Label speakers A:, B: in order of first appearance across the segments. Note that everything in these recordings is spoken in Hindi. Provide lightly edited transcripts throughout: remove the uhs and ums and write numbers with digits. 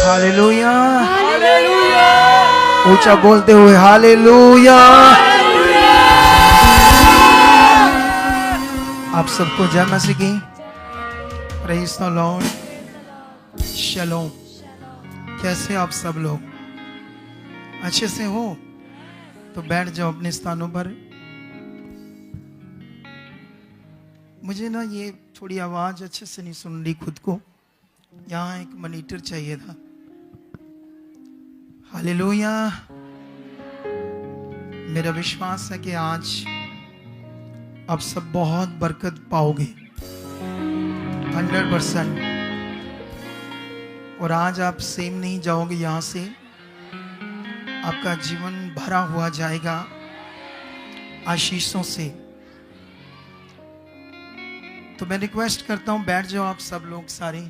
A: हालेलुया, ऊंचा बोलते हुए हालेलुया। आप सबको जय मसीह की, प्रेज़ द लॉर्ड, शलोम। कैसे आप सब लोग? अच्छे से हो? तो बैठ जाओ अपने स्थानों पर। मुझे ना ये थोड़ी आवाज अच्छे से नहीं सुन रही खुद को, यहाँ एक मॉनिटर चाहिए था। हालेलुया। मेरा विश्वास है कि आज आप सब बहुत बरकत पाओगे 100%। और आज आप सेम नहीं जाओगे यहाँ से, आपका जीवन भरा हुआ जाएगा आशीषों से। तो मैं रिक्वेस्ट करता हूँ बैठ जाओ आप सब लोग, सारे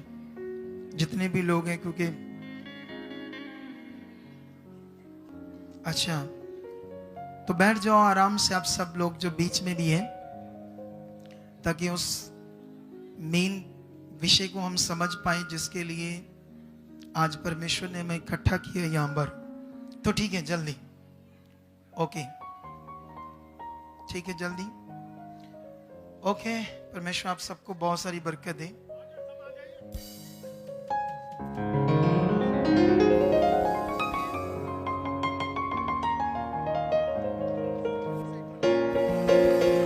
A: जितने भी लोग हैं, क्योंकि अच्छा तो बैठ जाओ आराम से आप सब लोग जो बीच में भी हैं, ताकि उस मेन विषय को हम समझ पाए जिसके लिए आज परमेश्वर ने हमें इकट्ठा किया यहाँ पर। तो ठीक है, जल्दी। ओके, ठीक है, जल्दी। ओके, परमेश्वर आप सबको बहुत सारी बरकत दे।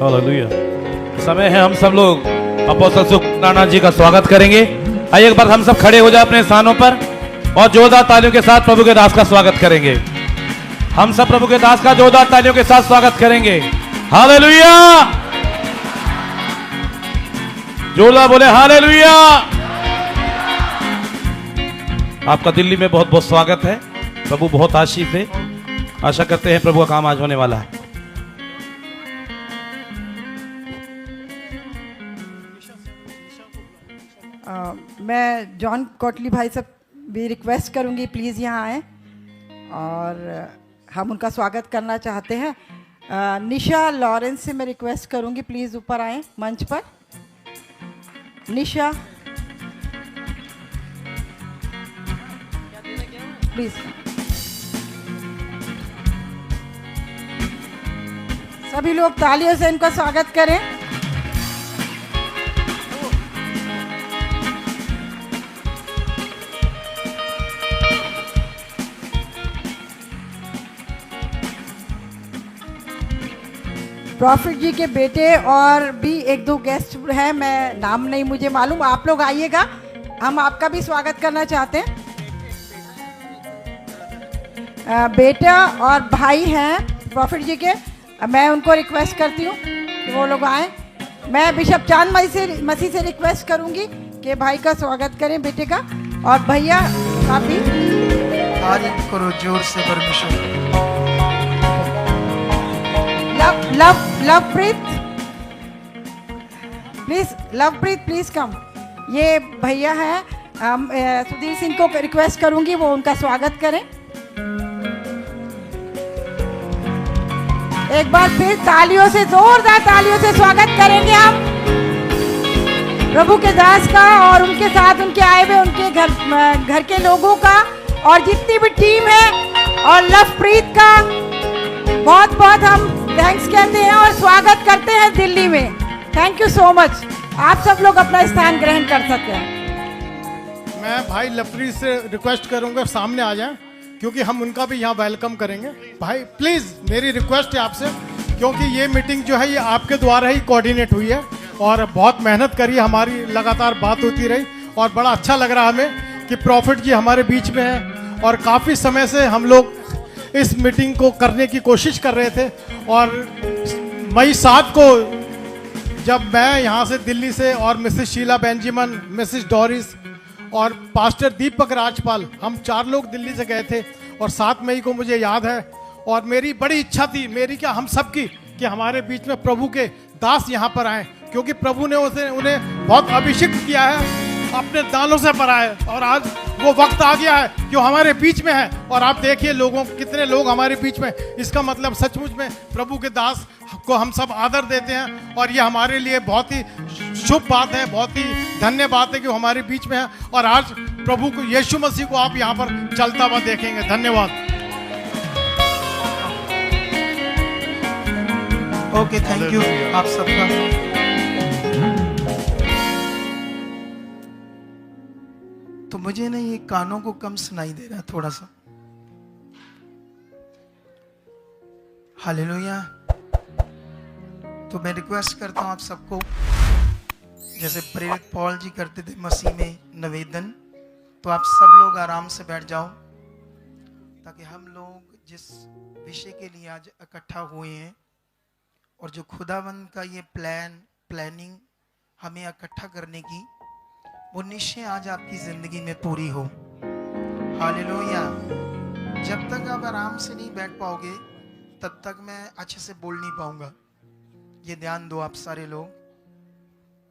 B: हालेलुया। समय है हम सब लोग अपोस्तल सुखनाना जी का स्वागत करेंगे। आइए एक बार हम सब खड़े हो जाए अपने स्थानों पर और जोरदार तालियों के साथ प्रभु के दास का स्वागत करेंगे। हम सब प्रभु के दास का जोरदार तालियों के साथ स्वागत करेंगे। हालेलुया, जोरदार बोले हालेलुया। आपका दिल्ली में बहुत बहुत स्वागत है। प्रभु बहुत आशीष है। आशा करते हैं प्रभु का काम आज होने वाला है।
C: मैं जॉन कोटली भाई सब भी रिक्वेस्ट करूंगी प्लीज़ यहाँ आए और हम उनका स्वागत करना चाहते हैं। निशा लॉरेंस से मैं रिक्वेस्ट करूंगी प्लीज़ ऊपर आए मंच पर। निशा प्लीज़। सभी लोग तालियों से इनका स्वागत करें। प्रॉफिट जी के बेटे और भी एक दो गेस्ट हैं, मैं नाम नहीं मुझे मालूम। आप लोग आइएगा, हम आपका भी स्वागत करना चाहते हैं। बेटा और भाई हैं प्रॉफिट जी के, मैं उनको रिक्वेस्ट करती हूँ कि वो लोग आए। मैं बिशप चांद मसीह से रिक्वेस्ट करूँगी कि भाई का स्वागत करें बेटे का, और भैया आप भी
A: तारीफ करो जोर से परमेश्वर।
C: Lovepreet please, Lovepreet please come. ये भैया हैं, सुधीर सिंह को रिक्वेस्ट करूंगी वो उनका स्वागत करें। एक बार फिर तालियों से, जोरदार तालियों से स्वागत करेंगे हम प्रभु के दास का और उनके साथ उनके आए हुए उनके घर के लोगों का और जितनी भी टीम है, और लवप्रीत का बहुत बहुत हम थैंक्स कहते हैं और स्वागत करते हैं दिल्ली में। Thank you so much. आप सब लोग अपना स्थान ग्रहण कर सकते हैं।
D: मैं भाई लवप्रीत से रिक्वेस्ट करूंगा सामने आ जाएं, क्योंकि हम उनका भी यहाँ वेलकम करेंगे। भाई प्लीज मेरी रिक्वेस्ट है आपसे, क्योंकि ये मीटिंग जो है ये आपके द्वारा ही कोऑर्डिनेट हुई है और बहुत मेहनत करी, हमारी लगातार बात होती रही और बड़ा अच्छा लग रहा हमें कि प्रॉफिट जी हमारे बीच में है। और काफ़ी समय से हम लोग इस मीटिंग को करने की कोशिश कर रहे थे, और मई 7 को जब मैं यहाँ से दिल्ली से और Mrs Sheela Benjamin, Mrs Doris और पास्टर दीपक राजपाल, हम 4 लोग दिल्ली से गए थे। और 7 मई को मुझे याद है, और मेरी बड़ी इच्छा थी, मेरी क्या हम सब की, कि हमारे बीच में प्रभु के दास यहाँ पर आए, क्योंकि प्रभु ने उन्हें बहुत अभिषेक किया है, अपने दानों से भरा है। और आज वो वक्त आ गया है जो हमारे बीच में है। और आप देखिए लोगों, कितने लोग हमारे बीच में। इसका मतलब सचमुच में प्रभु के दास को हम सब आदर देते हैं, और ये हमारे लिए बहुत ही शुभ बात है, बहुत ही धन्य बात है कि वो हमारे बीच में है। और आज प्रभु को, यीशु मसीह को आप यहाँ पर चलता हुआ देखेंगे। धन्यवाद।
A: ओके, थैंक यू आप सबका। तो मुझे ना ये कानों को कम सुनाई दे रहा है थोड़ा सा। हालेलुया। तो मैं रिक्वेस्ट करता हूं आप सबको, जैसे प्रेरित पौल जी करते थे मसीह में निवेदन, तो आप सब लोग आराम से बैठ जाओ, ताकि हम लोग जिस विषय के लिए आज इकट्ठा हुए हैं और जो खुदावंद का ये प्लानिंग हमें इकट्ठा करने की, वो निश्चय आज आपकी जिंदगी में पूरी हो। हालेलुया। जब तक आप आराम से नहीं बैठ पाओगे तब तक मैं अच्छे से बोल नहीं पाऊंगा। ये ध्यान दो आप सारे लोग।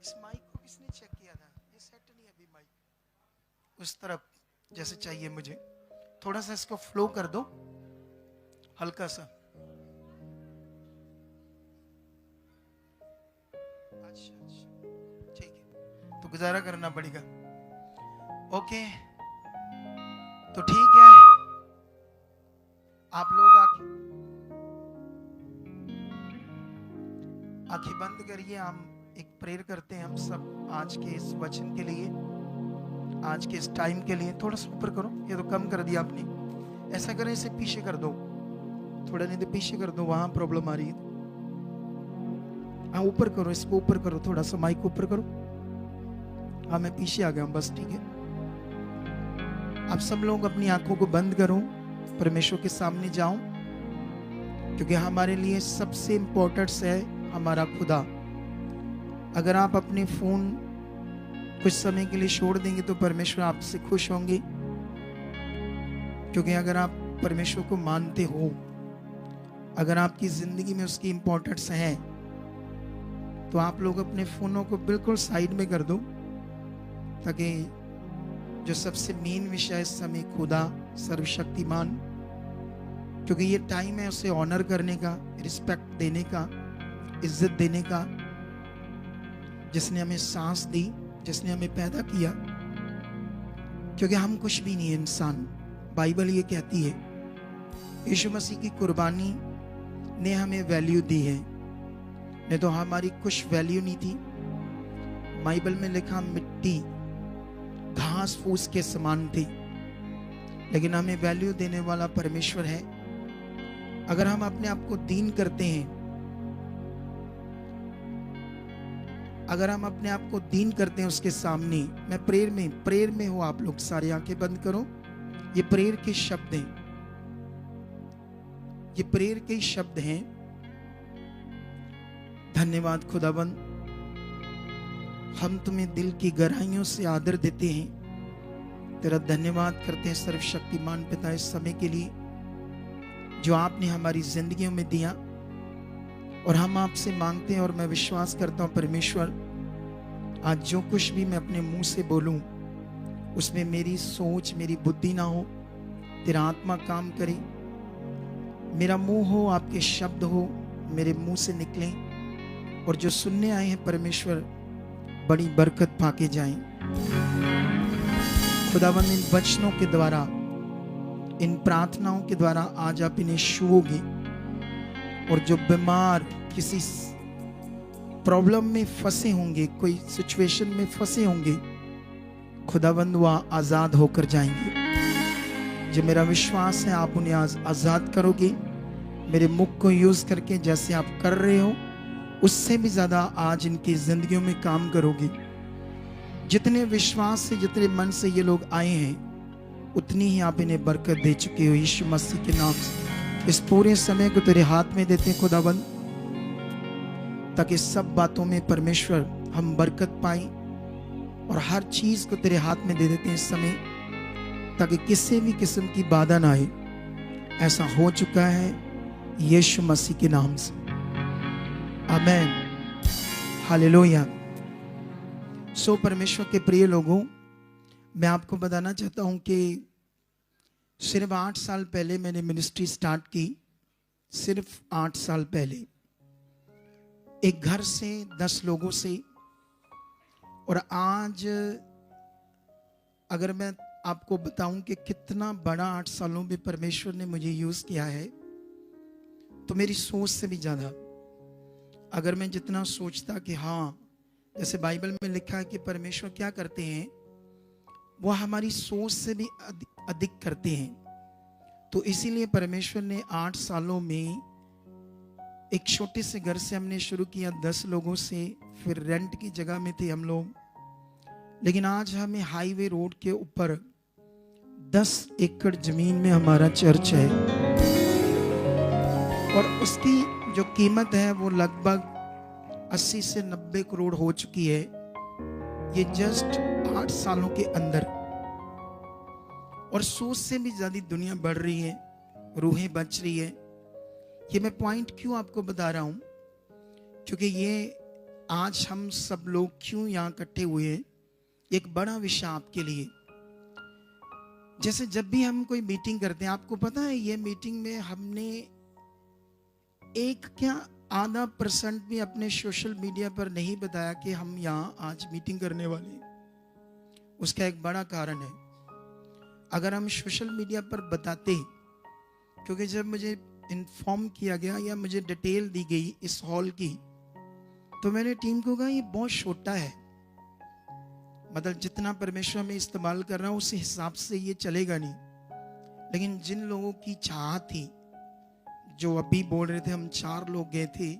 A: इस माइक को किसने चेक किया था? ये सेट नहीं है अभी माइक। उस तरफ जैसे चाहिए मुझे, थोड़ा सा इसको फ्लो कर दो, हल्का सा। अच्छा, ठीक है, तो गुजारा करना पड़ेगा। ओके, तो ठीक है, आप लोग आंखें बंद करिए। हम एक प्रेयर करते हैं हम सब आज के इस वचन के लिए, आज के इस टाइम के लिए। थोड़ा सा ऊपर करो, ये तो कम कर दिया आपने। ऐसा करें, इसे पीछे कर दो थोड़ा, नहीं तो पीछे कर दो, वहां प्रॉब्लम आ रही है। हाँ, ऊपर करो, इसको ऊपर करो, थोड़ा सा माइक ऊपर करो। हाँ, मैं पीछे आ गया हूँ, बस ठीक है। आप सब लोग अपनी आंखों को बंद करो, परमेश्वर के सामने जाओ, क्योंकि हमारे लिए सबसे इम्पोर्टेंट है हमारा खुदा। अगर आप अपने फोन कुछ समय के लिए छोड़ देंगे तो परमेश्वर आपसे खुश होंगे, क्योंकि अगर आप परमेश्वर को मानते हो, अगर आपकी जिंदगी में उसकी इम्पोर्टेंस है, तो आप लोग अपने फोनों को बिल्कुल साइड में कर दो, ताकि जो सबसे मेन विषय है इस समय, खुदा सर्वशक्तिमान, क्योंकि ये टाइम है उसे ऑनर करने का, रिस्पेक्ट देने का, इज्जत देने का, जिसने हमें सांस दी, जिसने हमें पैदा किया। क्योंकि हम कुछ भी नहीं है इंसान, बाइबल ये कहती है। यीशु मसीह की कुर्बानी ने हमें वैल्यू दी है, नहीं तो हमारी कुछ वैल्यू नहीं थी। बाइबल में लिखा मिट्टी घास फूस के समान थी, लेकिन हमें वैल्यू देने वाला परमेश्वर है। अगर हम अपने आप को दीन करते हैं, अगर हम अपने आप को दीन करते हैं उसके सामने, मैं प्रेयर में हूं, आप लोग सारी आंखें बंद करो। ये प्रेयर के शब्द हैं, ये प्रेयर के शब्द हैं। धन्यवाद खुदाबंद, हम तुम्हें दिल की गहराइयों से आदर देते हैं, तेरा धन्यवाद करते हैं सर्वशक्तिमान पिता इस समय के लिए जो आपने हमारी जिंदगियों में दिया। और हम आपसे मांगते हैं, और मैं विश्वास करता हूं परमेश्वर, आज जो कुछ भी मैं अपने मुंह से बोलूं उसमें मेरी सोच, मेरी बुद्धि ना हो, तेरा आत्मा काम करे। मेरा मुंह हो, आपके शब्द हो मेरे मुंह से निकलें, और जो सुनने आए हैं परमेश्वर बड़ी बरकत पाके जाएं। खुदावंद, इन वचनों के द्वारा, इन प्रार्थनाओं के द्वारा आज आप इन्हें छुओगे, और जो बीमार किसी प्रॉब्लम में फंसे होंगे, कोई सिचुएशन में फंसे होंगे, खुदावंद वह आजाद होकर जाएंगे। जो मेरा विश्वास है आप उन्हें आज आजाद करोगे। मेरे मुख को यूज करके जैसे आप कर रहे हो उससे भी ज्यादा आज इनकी जिंदगियों में काम करोगे। जितने विश्वास से, जितने मन से ये लोग आए हैं, उतनी ही आप इन्हें बरकत दे चुके हो। यीशु मसीह के नाम से इस पूरे समय को तेरे हाथ में देते हैं खुदाबंद, ताकि सब बातों में परमेश्वर हम बरकत पाएं, और हर चीज को तेरे हाथ में दे देते हैं इस समय, ताकि किसी भी किस्म की बाधा ना आए। ऐसा हो चुका है यीशु मसीह के नाम से, आमेन, हालेलुया। सो परमेश्वर के प्रिय लोगों, मैं आपको बताना चाहता हूं कि सिर्फ 8 साल पहले मैंने मिनिस्ट्री स्टार्ट की। सिर्फ 8 साल पहले, एक घर से 10 लोगों से। और आज अगर मैं आपको बताऊं कि कितना बड़ा 8 सालों में परमेश्वर ने मुझे यूज किया है, तो मेरी सोच से भी ज्यादा, अगर मैं जितना सोचता कि हाँ, जैसे बाइबल में लिखा है कि परमेश्वर क्या करते हैं, वो हमारी सोच से भी अधिक करते हैं। तो इसीलिए परमेश्वर ने 8 सालों में एक छोटे से घर से हमने शुरू किया, 10 लोगों से, फिर रेंट की जगह में थे हम लोग, लेकिन आज हमें हाईवे रोड के ऊपर 10 एकड़ जमीन में हमारा चर्च है, और उसकी जो कीमत है वो लगभग 80 से 90 करोड़ हो चुकी है, ये जस्ट 8 सालों के अंदर। और सोच से भी ज्यादा दुनिया बढ़ रही है, रूहें बच रही है। ये मैं पॉइंट क्यों आपको बता रहा हूं, क्योंकि ये आज हम सब लोग क्यों यहाँ इकट्ठे हुए हैं, एक बड़ा विषय आपके लिए। जैसे जब भी हम कोई मीटिंग करते हैं, आपको पता है ये मीटिंग में हमने एक क्या आधा % भी अपने सोशल मीडिया पर नहीं बताया कि हम यहाँ आज मीटिंग करने वाले हैं। उसका एक बड़ा कारण है, अगर हम सोशल मीडिया पर बताते, क्योंकि जब मुझे इन्फॉर्म किया गया या मुझे डिटेल दी गई इस हॉल की, तो मैंने टीम को कहा ये बहुत छोटा है, मतलब जितना परमेश्वर में इस्तेमाल कर रहा हूं उस हिसाब से ये चलेगा नहीं। लेकिन जिन लोगों की चाह थी, जो अभी बोल रहे थे, हम 4 लोग गए थे,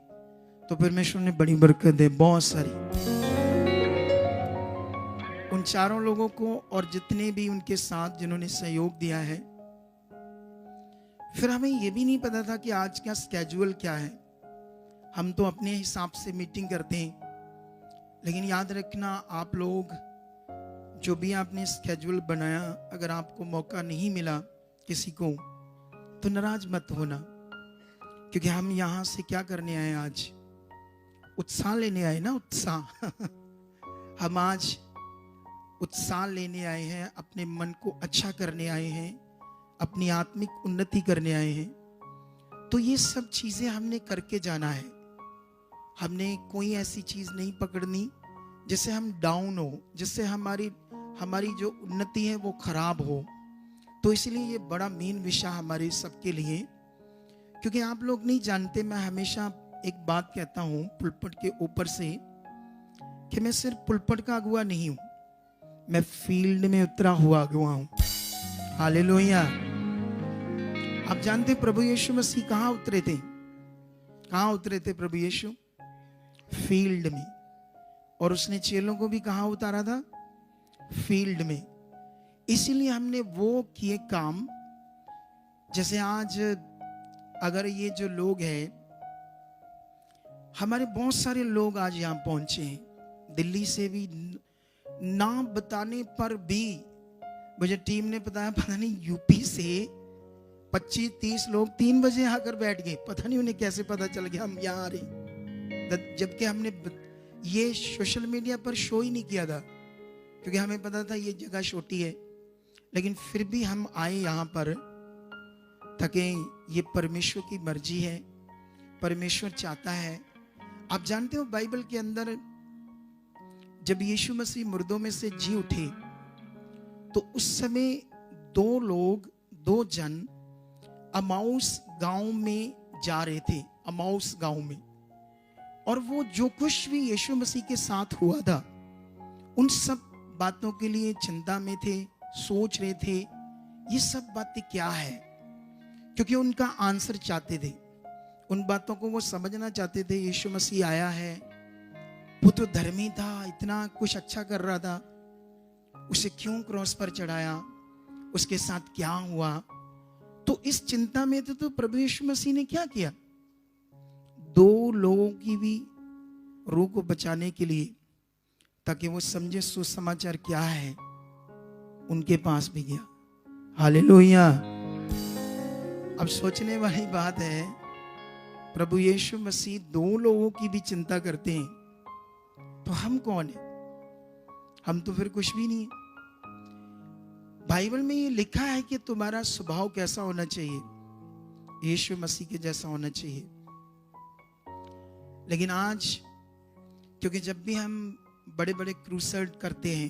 A: तो परमेश्वर ने बड़ी बरकत दे, बहुत सारी। उन 4 लोगों को और जितने भी उनके साथ जिन्होंने सहयोग दिया है। फिर हमें यह भी नहीं पता था कि आज का स्केड्यूल क्या है, हम तो अपने हिसाब से मीटिंग करते हैं। लेकिन याद रखना, आप लोग जो भी आपने स्केड्यूल बनाया, अगर आपको मौका नहीं मिला किसी को, तो नाराज मत होना, क्योंकि हम यहां से क्या करने आए, आज उत्साह लेने आए ना, उत्साह। हम आज उत्साह लेने आए हैं, अपने मन को अच्छा करने आए हैं, अपनी आत्मिक उन्नति करने आए हैं। तो ये सब चीजें हमने करके जाना है। हमने कोई ऐसी चीज नहीं पकड़नी जिससे हम डाउन हो, जिससे हमारी जो उन्नति है वो खराब हो। तो इसलिए ये बड़ा मेन विषय हमारे सबके लिए, क्योंकि आप लोग नहीं जानते, मैं हमेशा एक बात कहता हूं पुलपट के ऊपर से, कि मैं सिर्फ पुलपट का अगुआ नहीं हूं, मैं फील्ड में उतरा हुआ अगुआ हूं। हालेलुया। आप जानते प्रभु यीशु मसीह कहां उतरे थे? कहां उतरे थे प्रभु यीशु? फील्ड में। और उसने चेलों को भी कहां उतारा था? फील्ड में। इसीलिए हमने वो किए काम, जैसे आज अगर ये जो लोग हैं, हमारे बहुत सारे लोग आज यहां पहुंचे हैं, दिल्ली से भी, नाम बताने पर भी मुझे टीम ने बताया, पता नहीं यूपी से 25-30 लोग 3 बजे आकर बैठ गए, पता नहीं उन्हें कैसे पता चल गया हम यहाँ आ रहे, जबकि हमने ये सोशल मीडिया पर शो ही नहीं किया था, क्योंकि हमें पता था ये जगह छोटी है। लेकिन फिर भी हम आए यहाँ पर, ताकि ये परमेश्वर की मर्जी है, परमेश्वर चाहता है। आप जानते हो बाइबल के अंदर जब यीशु मसीह मुर्दों में से जी उठे, तो उस समय 2 जन अमाउस गांव में जा रहे थे, अमाउस गांव में, और वो जो कुछ भी यीशु मसीह के साथ हुआ था, उन सब बातों के लिए चिंता में थे, सोच रहे थे ये सब बातें क्या है, क्योंकि उनका आंसर चाहते थे, उन बातों को वो समझना चाहते थे। यीशु मसीह आया है, वो तो धर्मी था, इतना कुछ अच्छा कर रहा था, उसे क्यों क्रॉस पर चढ़ाया, उसके साथ क्या हुआ? तो इस चिंता में तो प्रभु यीशु मसीह ने क्या किया, 2 लोगों की भी रूह को बचाने के लिए, ताकि वो समझे सुसमाचार क्या है, उनके पास भी गया। हालेलुया। अब सोचने वाली बात है, प्रभु यीशु मसीह 2 लोगों की भी चिंता करते हैं, तो हम कौन है? हम तो फिर कुछ भी नहीं है। बाइबल में ये लिखा है कि तुम्हारा स्वभाव कैसा होना चाहिए, यीशु मसीह के जैसा होना चाहिए। लेकिन आज, क्योंकि जब भी हम बड़े बड़े क्रूसेड करते हैं,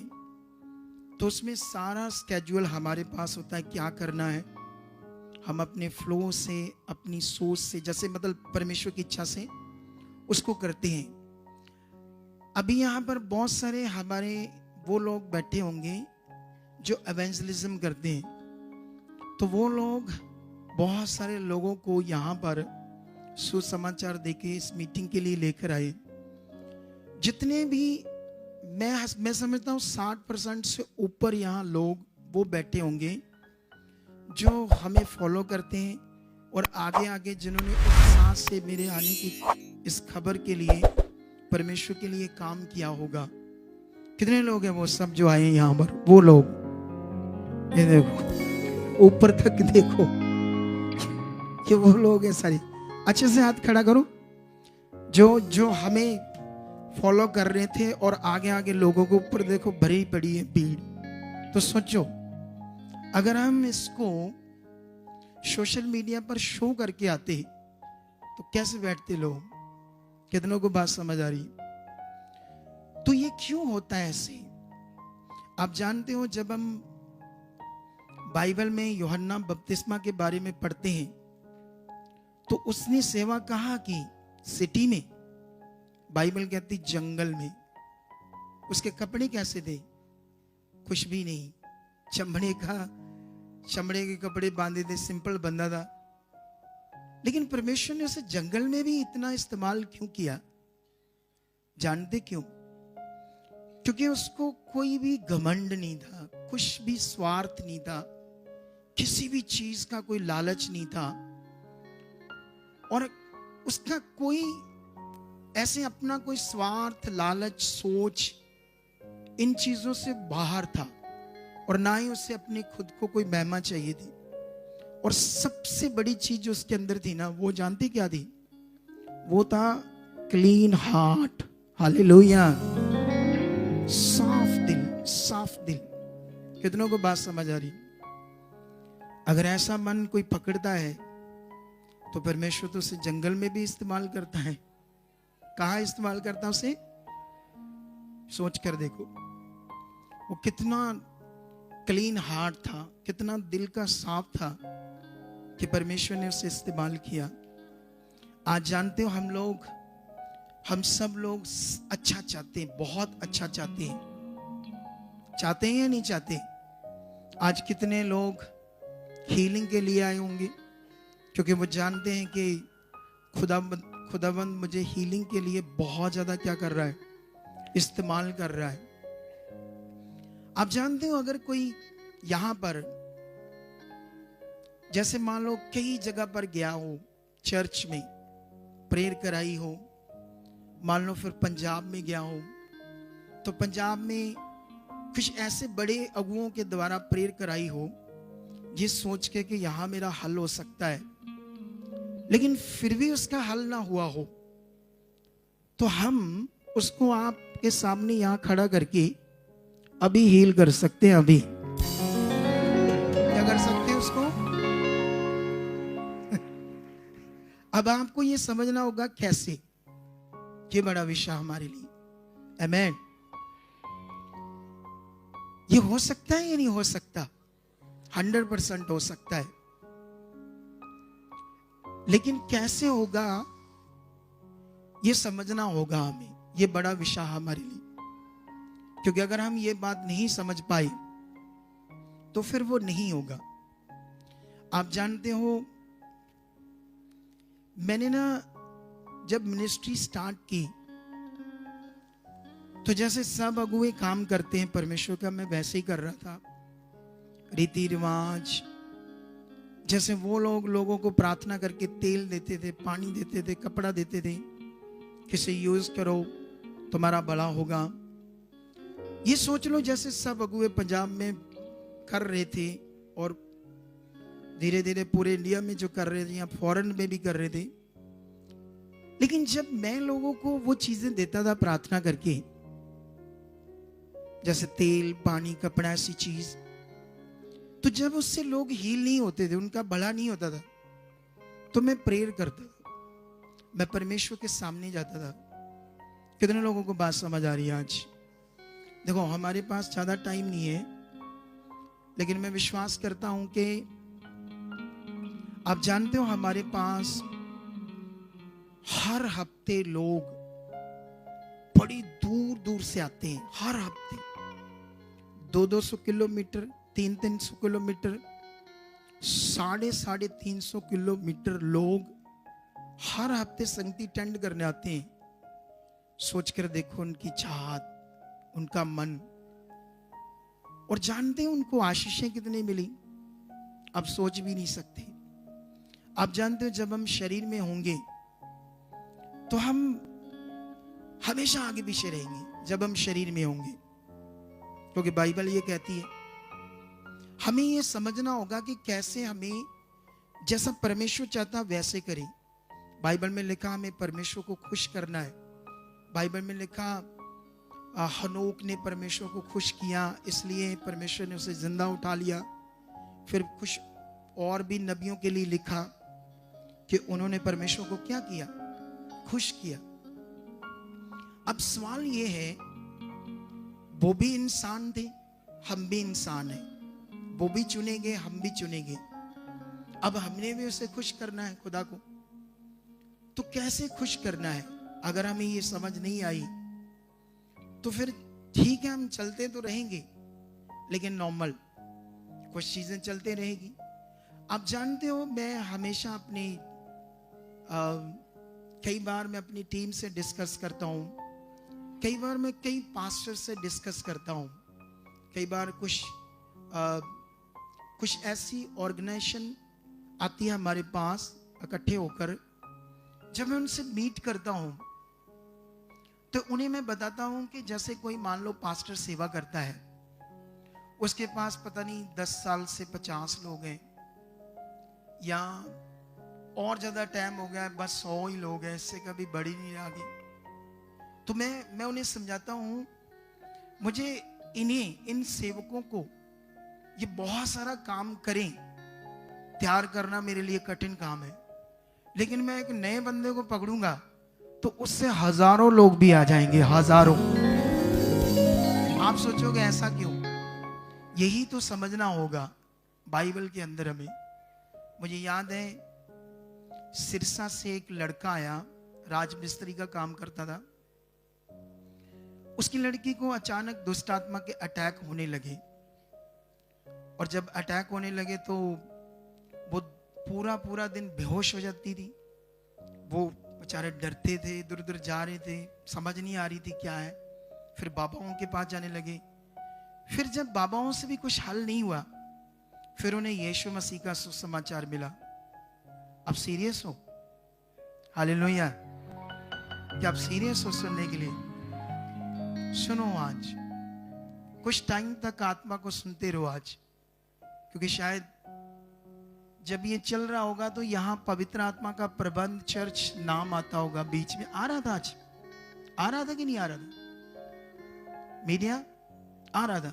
A: तो उसमें सारा स्केड्यूल हमारे पास होता है, क्या करना है। हम अपने फ्लो से, अपनी सोच से, जैसे मतलब परमेश्वर की इच्छा से उसको करते हैं। अभी यहाँ पर बहुत सारे हमारे वो लोग बैठे होंगे जो एवेंजलिज्म करते हैं। तो वो लोग बहुत सारे लोगों को यहाँ पर सुसमाचार देके इस मीटिंग के लिए लेकर आए। जितने भी मैं समझता हूँ 60% से ऊपर यहाँ लोग वो बैठे होंगे जो हमें फॉलो करते हैं और आगे आगे जिन्होंने उत्साह से मेरे आने की इस खबर के लिए, परमेश्वर के लिए काम किया होगा। कितने लोग हैं वो सब जो आए यहाँ पर? वो लोग, ये देखो ऊपर तक देखो कि वो लोग हैं सारे। अच्छे से हाथ खड़ा करो। जो हमें फॉलो कर रहे थे और आगे आगे लोगों को ऊपर देखो भरी पड़ी है भीड़। तो सोचो अगर हम इसको सोशल मीडिया पर शो करके आते तो कैसे बैठते लोग? कितनों को बात समझ आ रही? तो ये क्यों होता है ऐसे? आप जानते हो जब हम बाइबल में यूहन्ना बपतिस्मा के बारे में पढ़ते हैं तो उसने सेवा कहाँ की? सिटी में। बाइबल कहती जंगल में। उसके कपड़े कैसे थे? कुछ भी नहीं, चमड़े के कपड़े बांधे थे, सिंपल बंदा था। लेकिन परमेश्वर ने उसे जंगल में भी इतना इस्तेमाल क्यों किया? जानते क्यों? क्योंकि उसको कोई भी घमंड नहीं था, कुछ भी स्वार्थ नहीं था, किसी भी चीज का कोई लालच नहीं था और उसका कोई ऐसे अपना कोई स्वार्थ, लालच, सोच इन चीजों से बाहर था और ना ही उसे अपने खुद को कोई महिमा चाहिए थी। और सबसे बड़ी चीज जो उसके अंदर थी ना, वो जानती क्या थी? वो था क्लीन हार्ट। हालेलुया। साफ दिल, साफ दिल। कितनों को बात समझ आ रही? अगर ऐसा मन कोई पकड़ता है तो परमेश्वर तो उसे जंगल में भी इस्तेमाल करता है। कहाँ इस्तेमाल करता है उसे? सोच कर देखो वो कितना क्लीन हार्ट था, कितना दिल का साफ था कि परमेश्वर ने उसे इस्तेमाल किया। आज जानते हो हम सब लोग अच्छा चाहते हैं, बहुत अच्छा चाहते हैं। चाहते हैं या नहीं चाहते? आज कितने लोग हीलिंग के लिए आए होंगे क्योंकि वो जानते हैं कि खुदाबंद मुझे हीलिंग के लिए बहुत ज्यादा क्या कर रहा है? इस्तेमाल कर रहा है। आप जानते हो अगर कोई यहां पर जैसे मान लो कई जगह पर गया हो, चर्च में प्रेयर कराई हो, मान लो फिर पंजाब में गया हो तो पंजाब में कुछ ऐसे बड़े अगुओं के द्वारा प्रेयर कराई हो जिस सोच के कि यहां मेरा हल हो सकता है, लेकिन फिर भी उसका हल ना हुआ हो तो हम उसको आपके सामने यहां खड़ा करके अभी हील कर सकते हैं। अभी क्या कर सकते हैं उसको? अब आपको ये समझना होगा कैसे। ये बड़ा विषय हमारे लिए। आमेन। ये हो सकता है या नहीं हो सकता? 100% हो सकता है, लेकिन कैसे होगा ये समझना होगा हमें। ये बड़ा विषय हमारे लिए, क्योंकि अगर हम ये बात नहीं समझ पाए तो फिर वो नहीं होगा। आप जानते हो मैंने ना जब मिनिस्ट्री स्टार्ट की तो जैसे सब अगुए काम करते हैं परमेश्वर का, मैं वैसे ही कर रहा था। रीति रिवाज जैसे वो लोगों को प्रार्थना करके तेल देते थे, पानी देते थे, कपड़ा देते थे, किसे यूज करो तुम्हारा भला होगा। ये सोच लो जैसे सब अगुए पंजाब में कर रहे थे और धीरे धीरे पूरे इंडिया में जो कर रहे थे या फॉरेन में भी कर रहे थे। लेकिन जब मैं लोगों को वो चीजें देता था प्रार्थना करके, जैसे तेल, पानी, कपड़ा, ऐसी चीज, तो जब उससे लोग हील नहीं होते थे, उनका भला नहीं होता था, तो मैं प्रेयर करता था, मैं परमेश्वर के सामने जाता था। कितने लोगों को बात समझ आ रही है आज? देखो हमारे पास ज्यादा टाइम नहीं है, लेकिन मैं विश्वास करता हूं कि आप जानते हो हमारे पास हर हफ्ते लोग बड़ी दूर दूर से आते हैं। हर हफ्ते 200-200 किलोमीटर, 300-300 किलोमीटर, 350 किलोमीटर लोग हर हफ्ते संगति अटेंड करने आते हैं। सोचकर देखो उनकी चाहत, उनका मन, और जानते हैं उनको आशीषें कितनी मिली, आप सोच भी नहीं सकते। आप जानते हो जब हम शरीर में होंगे तो हम हमेशा आगे पीछे रहेंगे जब हम शरीर में होंगे, क्योंकि बाइबल ये कहती है। हमें ये समझना होगा कि कैसे हमें जैसा परमेश्वर चाहता वैसे करें। बाइबल में लिखा हमें परमेश्वर को खुश करना है। बाइबल में लिखा हनोक ने परमेश्वर को खुश किया, इसलिए परमेश्वर ने उसे जिंदा उठा लिया। फिर कुछ और भी नबियों के लिए लिखा कि उन्होंने परमेश्वर को क्या किया, खुश किया। अब सवाल ये है, वो भी इंसान थे, हम भी इंसान हैं। वो भी चुनेंगे, हम भी चुनेंगे। अब हमने भी उसे खुश करना है, खुदा को। तो कैसे खुश करना है? अगर हमें ये समझ नहीं आई तो फिर ठीक है, हम चलते तो रहेंगे, लेकिन नॉर्मल कुछ चीजें चलते रहेगी। आप जानते हो, मैं हमेशा अपनी कई बार मैं अपनी टीम से डिस्कस करता हूँ, कई बार मैं कई पास्टर से डिस्कस करता हूँ, कई बार कुछ ऐसी ऑर्गेनाइजेशन आती है हमारे पास इकट्ठे होकर। जब मैं उनसे मीट करता हूँ तो उन्हें मैं बताता हूँ कि जैसे कोई मान लो पास्टर सेवा करता है, उसके पास पता नहीं 10 साल से 50 लोग हैं, या और ज्यादा टाइम हो गया है, बस 100 ही लोग हैं, इससे कभी बढ़ी नहीं आगे। तो मैं उन्हें समझाता हूँ, मुझे इन सेवकों को ये बहुत सारा काम करें तैयार करना मेरे लिए कठिन काम है, लेकिन मैं एक नए बंदे को पकड़ूंगा तो उससे हजारों लोग भी आ जाएंगे, हजारों। आप सोचोगे ऐसा क्यों? यही तो समझना होगा बाइबल के अंदर हमें। मुझे याद है, सिरसा से एक लड़का आया, राजमिस्त्री का काम करता था। उसकी लड़की को अचानक दुष्ट आत्मा के अटैक होने लगे, और जब अटैक होने लगे तो वो पूरा दिन बेहोश हो जाती थी। वो बेचारे डरते थे, इधर उधर जा रहे थे, समझ नहीं आ रही थी क्या है। फिर बाबाओं के पास जाने लगे। फिर जब बाबाओं से भी कुछ हल नहीं हुआ, फिर उन्हें यीशु मसीह का सुसमाचार मिला। अब सीरियस हो? हालेलुया! क्या आप सीरियस हो सुनने के लिए? सुनो, आज कुछ टाइम तक आत्मा को सुनते रहो आज, क्योंकि शायद जब ये चल रहा होगा तो यहाँ पवित्र आत्मा का प्रबंध चर्च नाम आता होगा बीच में। आ रहा था आज? आ रहा था कि नहीं आ रहा था? मीडिया आ रहा था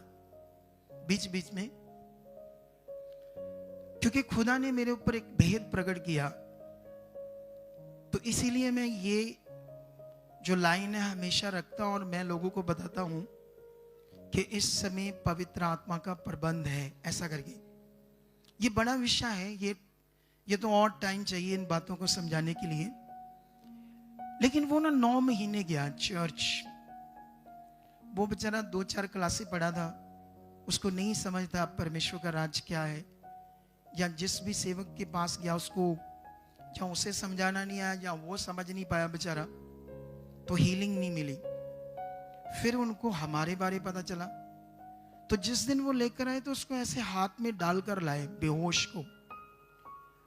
A: बीच बीच में, क्योंकि खुदा ने मेरे ऊपर एक भेद प्रकट किया। तो इसीलिए मैं ये जो लाइन है हमेशा रखता हूं, और मैं लोगों को बताता हूं कि इस समय पवित्र आत्मा का प्रबंध है, ऐसा करके। ये बड़ा विषय है, ये तो और टाइम चाहिए इन बातों को समझाने के लिए। लेकिन वो ना 9 महीने गया चर्च। वो बेचारा 2-4 क्लासें पढ़ा था, उसको नहीं समझता परमेश्वर का राज क्या है, या जिस भी सेवक के पास गया उसको या उसे समझाना नहीं आया या वो समझ नहीं पाया बेचारा, तो हीलिंग नहीं मिली। फिर उनको हमारे बारे पता चला, तो जिस दिन वो लेकर आए तो उसको ऐसे हाथ में डालकर लाए बेहोश को।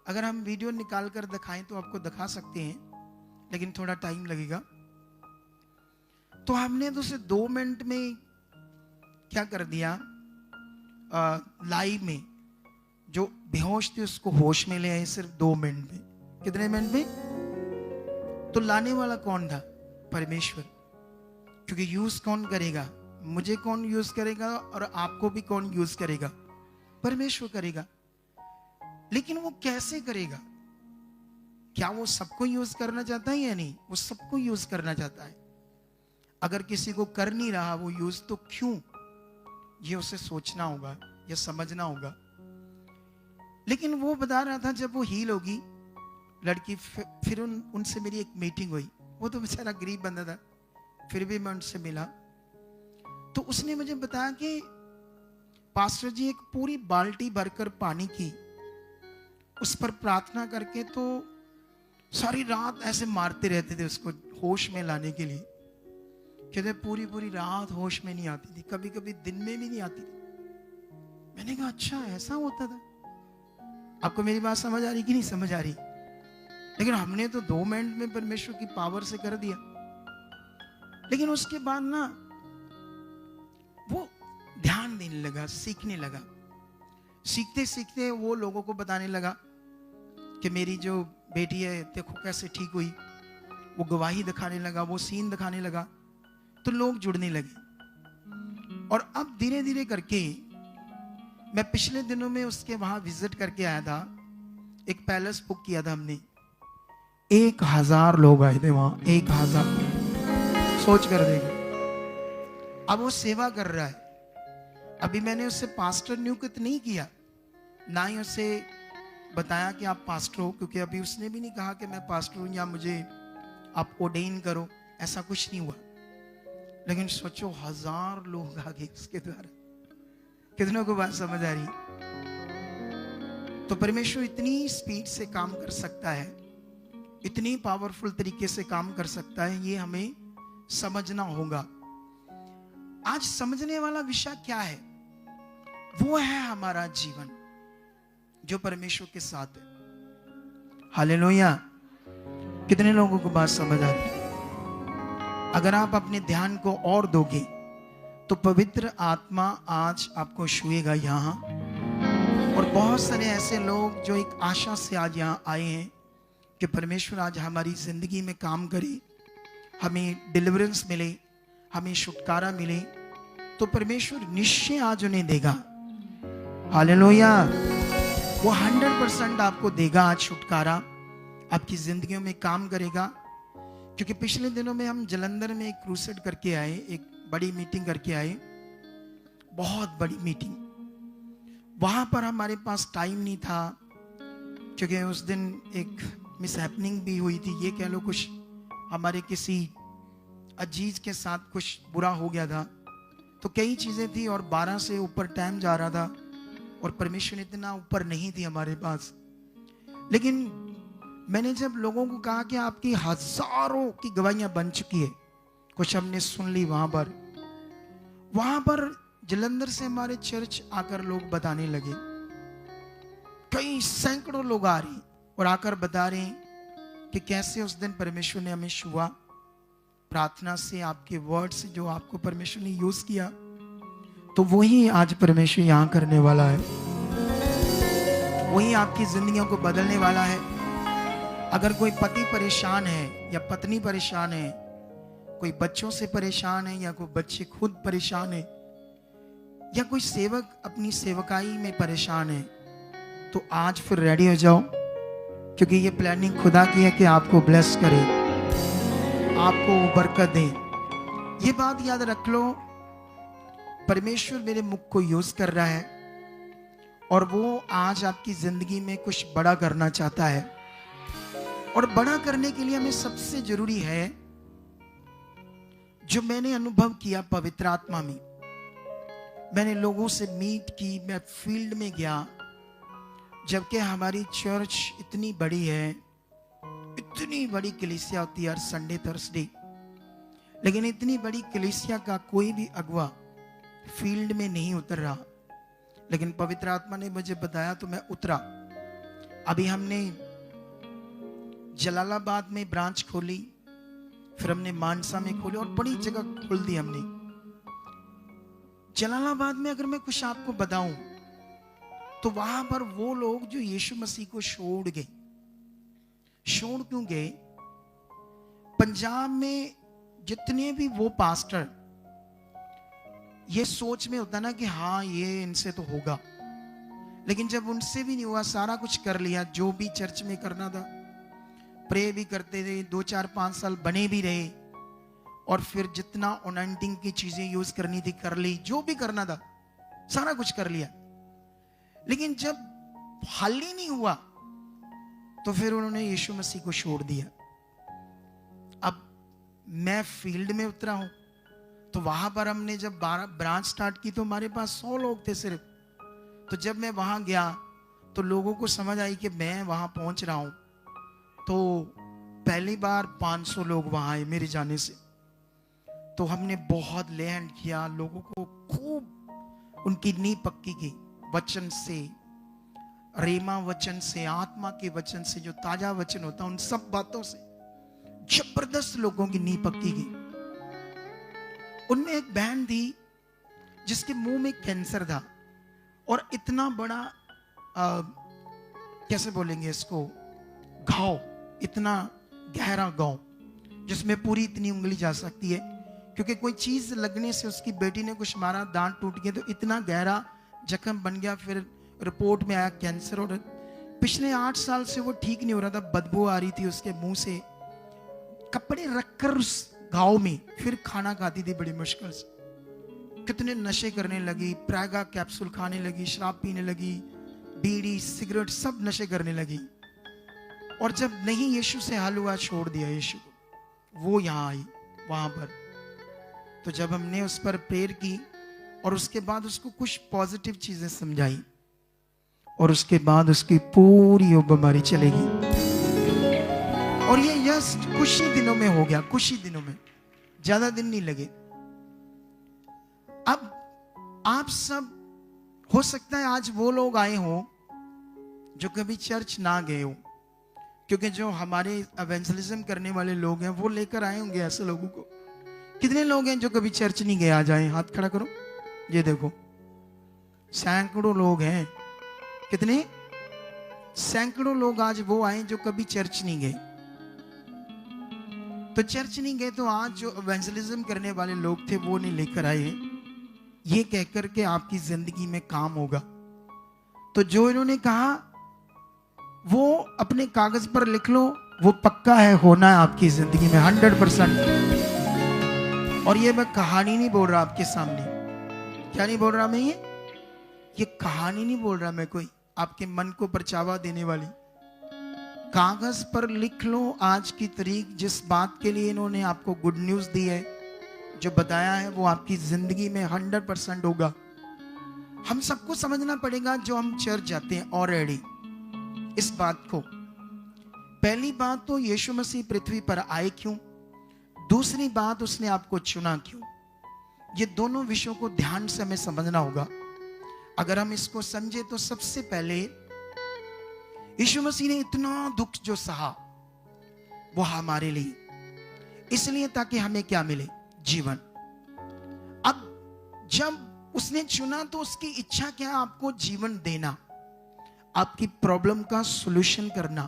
A: अगर हम वीडियो निकाल कर दिखाएं तो आपको दिखा सकते हैं, लेकिन थोड़ा टाइम लगेगा। तो हमने तो उसे 2 मिनट में क्या कर दिया, लाइव में जो बेहोश थे उसको होश में ले आए, सिर्फ 2 मिनट में। कितने मिनट में? तो लाने वाला कौन था? परमेश्वर। क्योंकि यूज कौन करेगा? मुझे कौन यूज करेगा और आपको भी कौन यूज करेगा? परमेश्वर करेगा। लेकिन वो कैसे करेगा? क्या वो सबको यूज करना चाहता है या नहीं? वो सबको यूज करना चाहता है। अगर किसी को कर नहीं रहा वो यूज, तो क्यों? ये उसे सोचना होगा, या समझना होगा। लेकिन वो बता रहा था जब वो हील होगी लड़की, फिर उनसे मेरी एक मीटिंग हुई। वो तो बेचारा गरीब बंदा था, फिर भी मैं उनसे मिला। तो उसने मुझे बताया कि पास्टर जी एक पूरी बाल्टी भरकर पानी की, उस पर प्रार्थना करके तो सारी रात ऐसे मारते रहते थे उसको होश में लाने के लिए। कहते पूरी पूरी रात होश में नहीं आती थी, कभी कभी दिन में भी नहीं आती थी। मैंने कहा अच्छा ऐसा होता था। आपको मेरी बात समझ आ रही कि नहीं समझ आ रही? लेकिन हमने तो 2 मिनट में परमेश्वर की पावर से कर दिया। लेकिन उसके बाद ना वो ध्यान देने लगा, सीखने लगा। सीखते सीखते वो लोगों को बताने लगा कि मेरी जो बेटी है देखो कैसे ठीक हुई। वो गवाही दिखाने लगा, वो सीन दिखाने लगा, तो लोग जुड़ने लगे। और अब धीरे धीरे करके मैं पिछले दिनों में उसके वहां विजिट करके आया था। एक पैलेस बुक किया था हमने, 1000 लोग आए थे वहां, 1000। सोच कर देखें। अब वो सेवा कर रहा है। अभी मैंने उससे पास्टर नियुक्त नहीं किया, ना ही उसे बताया कि आप पास्टर हो, क्योंकि अभी उसने भी नहीं कहा कि मैं पास्टर हूं या मुझे आप ऑर्डेन करो, ऐसा कुछ नहीं हुआ। लेकिन सोचो 1000 लोग आ गए उसके द्वारा। कितनों को बात समझ आ रही? तो परमेश्वर इतनी स्पीड से काम कर सकता है, इतनी पावरफुल तरीके से काम कर सकता है, ये हमें समझना होगा। आज समझने वाला विषय क्या है? वो है हमारा जीवन जो परमेश्वर के साथ है। हालेलुया। कितने लोगों को बात समझ आ रही? अगर आप अपने ध्यान को और दोगे तो पवित्र आत्मा आज आपको छुएगा यहाँ। और बहुत सारे ऐसे लोग जो एक आशा से आज यहाँ आए हैं कि परमेश्वर आज हमारी जिंदगी में काम करे, हमें डिलीवरेंस मिले, हमें छुटकारा मिले, तो परमेश्वर निश्चय आज उन्हें देगा। हालेलुया। वो 100% आपको देगा आज छुटकारा, आपकी जिंदगियों में काम करेगा। क्योंकि पिछले दिनों में हम जलंधर में एक क्रूसेड करके आए, एक बड़ी मीटिंग करके आए, बहुत बड़ी मीटिंग। वहां पर हमारे पास टाइम नहीं था, क्योंकि उस दिन एक मिसहैपनिंग भी हुई थी। ये कह लो कुछ हमारे किसी अजीज के साथ कुछ बुरा हो गया था, तो कई चीजें थी और 12 से ऊपर टाइम जा रहा था और परमिशन इतना ऊपर नहीं थी हमारे पास। लेकिन मैंने जब लोगों को कहा कि आपकी हजारों की गवाहियां बन चुकी है, कुछ हमने सुन ली वहां पर जलंधर से हमारे चर्च आकर लोग बताने लगे। कई सैकड़ों लोग आ रहे और आकर बता रहे हैं कि कैसे उस दिन परमेश्वर ने हमें छुआ, प्रार्थना से, आपके वर्ड से जो आपको परमेश्वर ने यूज किया, तो वही आज परमेश्वर यहां करने वाला है। वही आपकी जिंदगियों को बदलने वाला है। अगर कोई पति परेशान है या पत्नी परेशान है, कोई बच्चों से परेशान है या कोई बच्चे खुद परेशान है, या कोई सेवक अपनी सेवकाई में परेशान है, तो आज फिर रेडी हो जाओ, क्योंकि ये प्लानिंग खुदा की है कि आपको ब्लेस करे, आपको बरकत दे। ये बात याद रख लो, परमेश्वर मेरे मुख को यूज कर रहा है और वो आज आपकी जिंदगी में कुछ बड़ा करना चाहता है। और बड़ा करने के लिए हमें सबसे जरूरी है, जो मैंने अनुभव किया पवित्र आत्मा में, मैंने लोगों से मीट की, मैं फील्ड में गया, जबकि हमारी चर्च इतनी बड़ी है, इतनी बड़ी कलीसिया होती है हर संडे थर्सडे, लेकिन इतनी बड़ी कलीसिया का कोई भी अगुवा फील्ड में नहीं उतर रहा। लेकिन पवित्र आत्मा ने मुझे बताया तो मैं उतरा। अभी हमने जलालाबाद में ब्रांच खोली, फिर हमने मानसा में खोली और बड़ी जगह खोल दी हमने। जलालाबाद में अगर मैं कुछ आपको बताऊं तो वहां पर वो लोग जो यीशु मसीह को छोड़ गए, छोड़ क्यों गए? पंजाब में जितने भी वो पास्टर, ये सोच में होता ना कि हाँ ये इनसे तो होगा, लेकिन जब उनसे भी नहीं हुआ, सारा कुछ कर लिया जो भी चर्च में करना था, प्रे भी करते थे, 2 4 5 साल बने भी रहे, और फिर जितना अनॉइंटिंग की चीजें यूज करनी थी कर ली, जो भी करना था सारा कुछ कर लिया। लेकिन जब हल ही नहीं हुआ तो फिर उन्होंने यीशु मसीह को छोड़ दिया। अब मैं फील्ड में उतरा हूं, तो वहां पर हमने जब ब्रांच स्टार्ट की तो हमारे पास 100 लोग थे सिर्फ। तो जब मैं वहां गया तो लोगों को समझ आई कि मैं वहां पहुंच रहा हूं, तो पहली बार 500 लोग वहां आए मेरे जाने से। तो हमने बहुत लैंड किया, लोगों को खूब उनकी नींव पक्की की, वचन से, रेमा वचन से, आत्मा के वचन से, जो ताजा वचन होता है उन सब बातों से जबरदस्त लोगों की नींव पक्की की। उनमें एक बहन थी जिसके मुंह में कैंसर था और इतना बड़ा कैसे बोलेंगे इसको, घाव, इतना गहरा घाव जिसमें पूरी इतनी उंगली जा सकती है, क्योंकि कोई चीज लगने से उसकी बेटी ने कुछ मारा, दांत टूट गए, तो इतना गहरा जख्म बन गया। फिर रिपोर्ट में आया कैंसर, और पिछले 8 साल से वो ठीक नहीं हो रहा था, बदबू आ रही थी उसके मुंह से, कपड़े रखकर उस गांव में फिर खाना खाती थी बड़ी मुश्किल से। कितने नशे करने लगी, प्रेगा कैप्सूल खाने लगी, शराब पीने लगी, बीड़ी सिगरेट सब नशे करने लगी। और जब नहीं यीशु से हल हुआ, छोड़ दिया यीशु को, वो यहाँ आई वहां पर। तो जब हमने उस पर प्रेयर की और उसके बाद उसको कुछ पॉजिटिव चीजें समझाई, और उसके बाद उसकी पूरी वो बीमारी चलेगी। और ये जस्ट कुछ ही दिनों में हो गया, कुछ ही दिनों में, ज्यादा दिन नहीं लगे। अब आप सब, हो सकता है आज वो लोग आए हो जो कभी चर्च ना गए हो, क्योंकि जो हमारे इवेंजलिज्म करने वाले लोग हैं वो लेकर आए होंगे ऐसे लोगों को। कितने लोग हैं जो कभी चर्च नहीं गए? आ जाए, हाथ खड़ा करो। ये देखो, सैकड़ों लोग हैं। कितने? सैकड़ों लोग आज वो आए जो कभी चर्च नहीं गए। तो चर्च नहीं गए तो आज जो इवेंजलिज्म करने वाले लोग थे वो नहीं लेकर आए हैं, ये कहकर के आपकी जिंदगी में काम होगा। तो जो इन्होंने कहा वो अपने कागज पर लिख लो, वो पक्का है, होना है आपकी जिंदगी में 100%। और ये मैं कहानी नहीं बोल रहा आपके सामने। क्या नहीं बोल रहा मैं? ये कहानी नहीं बोल रहा मैं, कोई आपके मन को परचावा देने वाली। कागज पर लिख लो आज की तारीख, जिस बात के लिए इन्होंने आपको गुड न्यूज दी है, जो बताया है, वो आपकी जिंदगी में 100% होगा। हम सबको समझना पड़ेगा जो हम चर्च जाते हैं ऑलरेडी इस बात को। पहली बात तो यीशु मसीह पृथ्वी पर आए क्यों, दूसरी बात उसने आपको चुना क्यों। ये दोनों विषयों को ध्यान से हमें समझना होगा। अगर हम इसको समझे तो सबसे पहले यीशु मसीह ने इतना दुख जो सहा वो हमारे लिए, इसलिए ताकि हमें क्या मिले? जीवन। अब जब उसने चुना तो उसकी इच्छा क्या? आपको जीवन देना, आपकी प्रॉब्लम का सॉल्यूशन करना,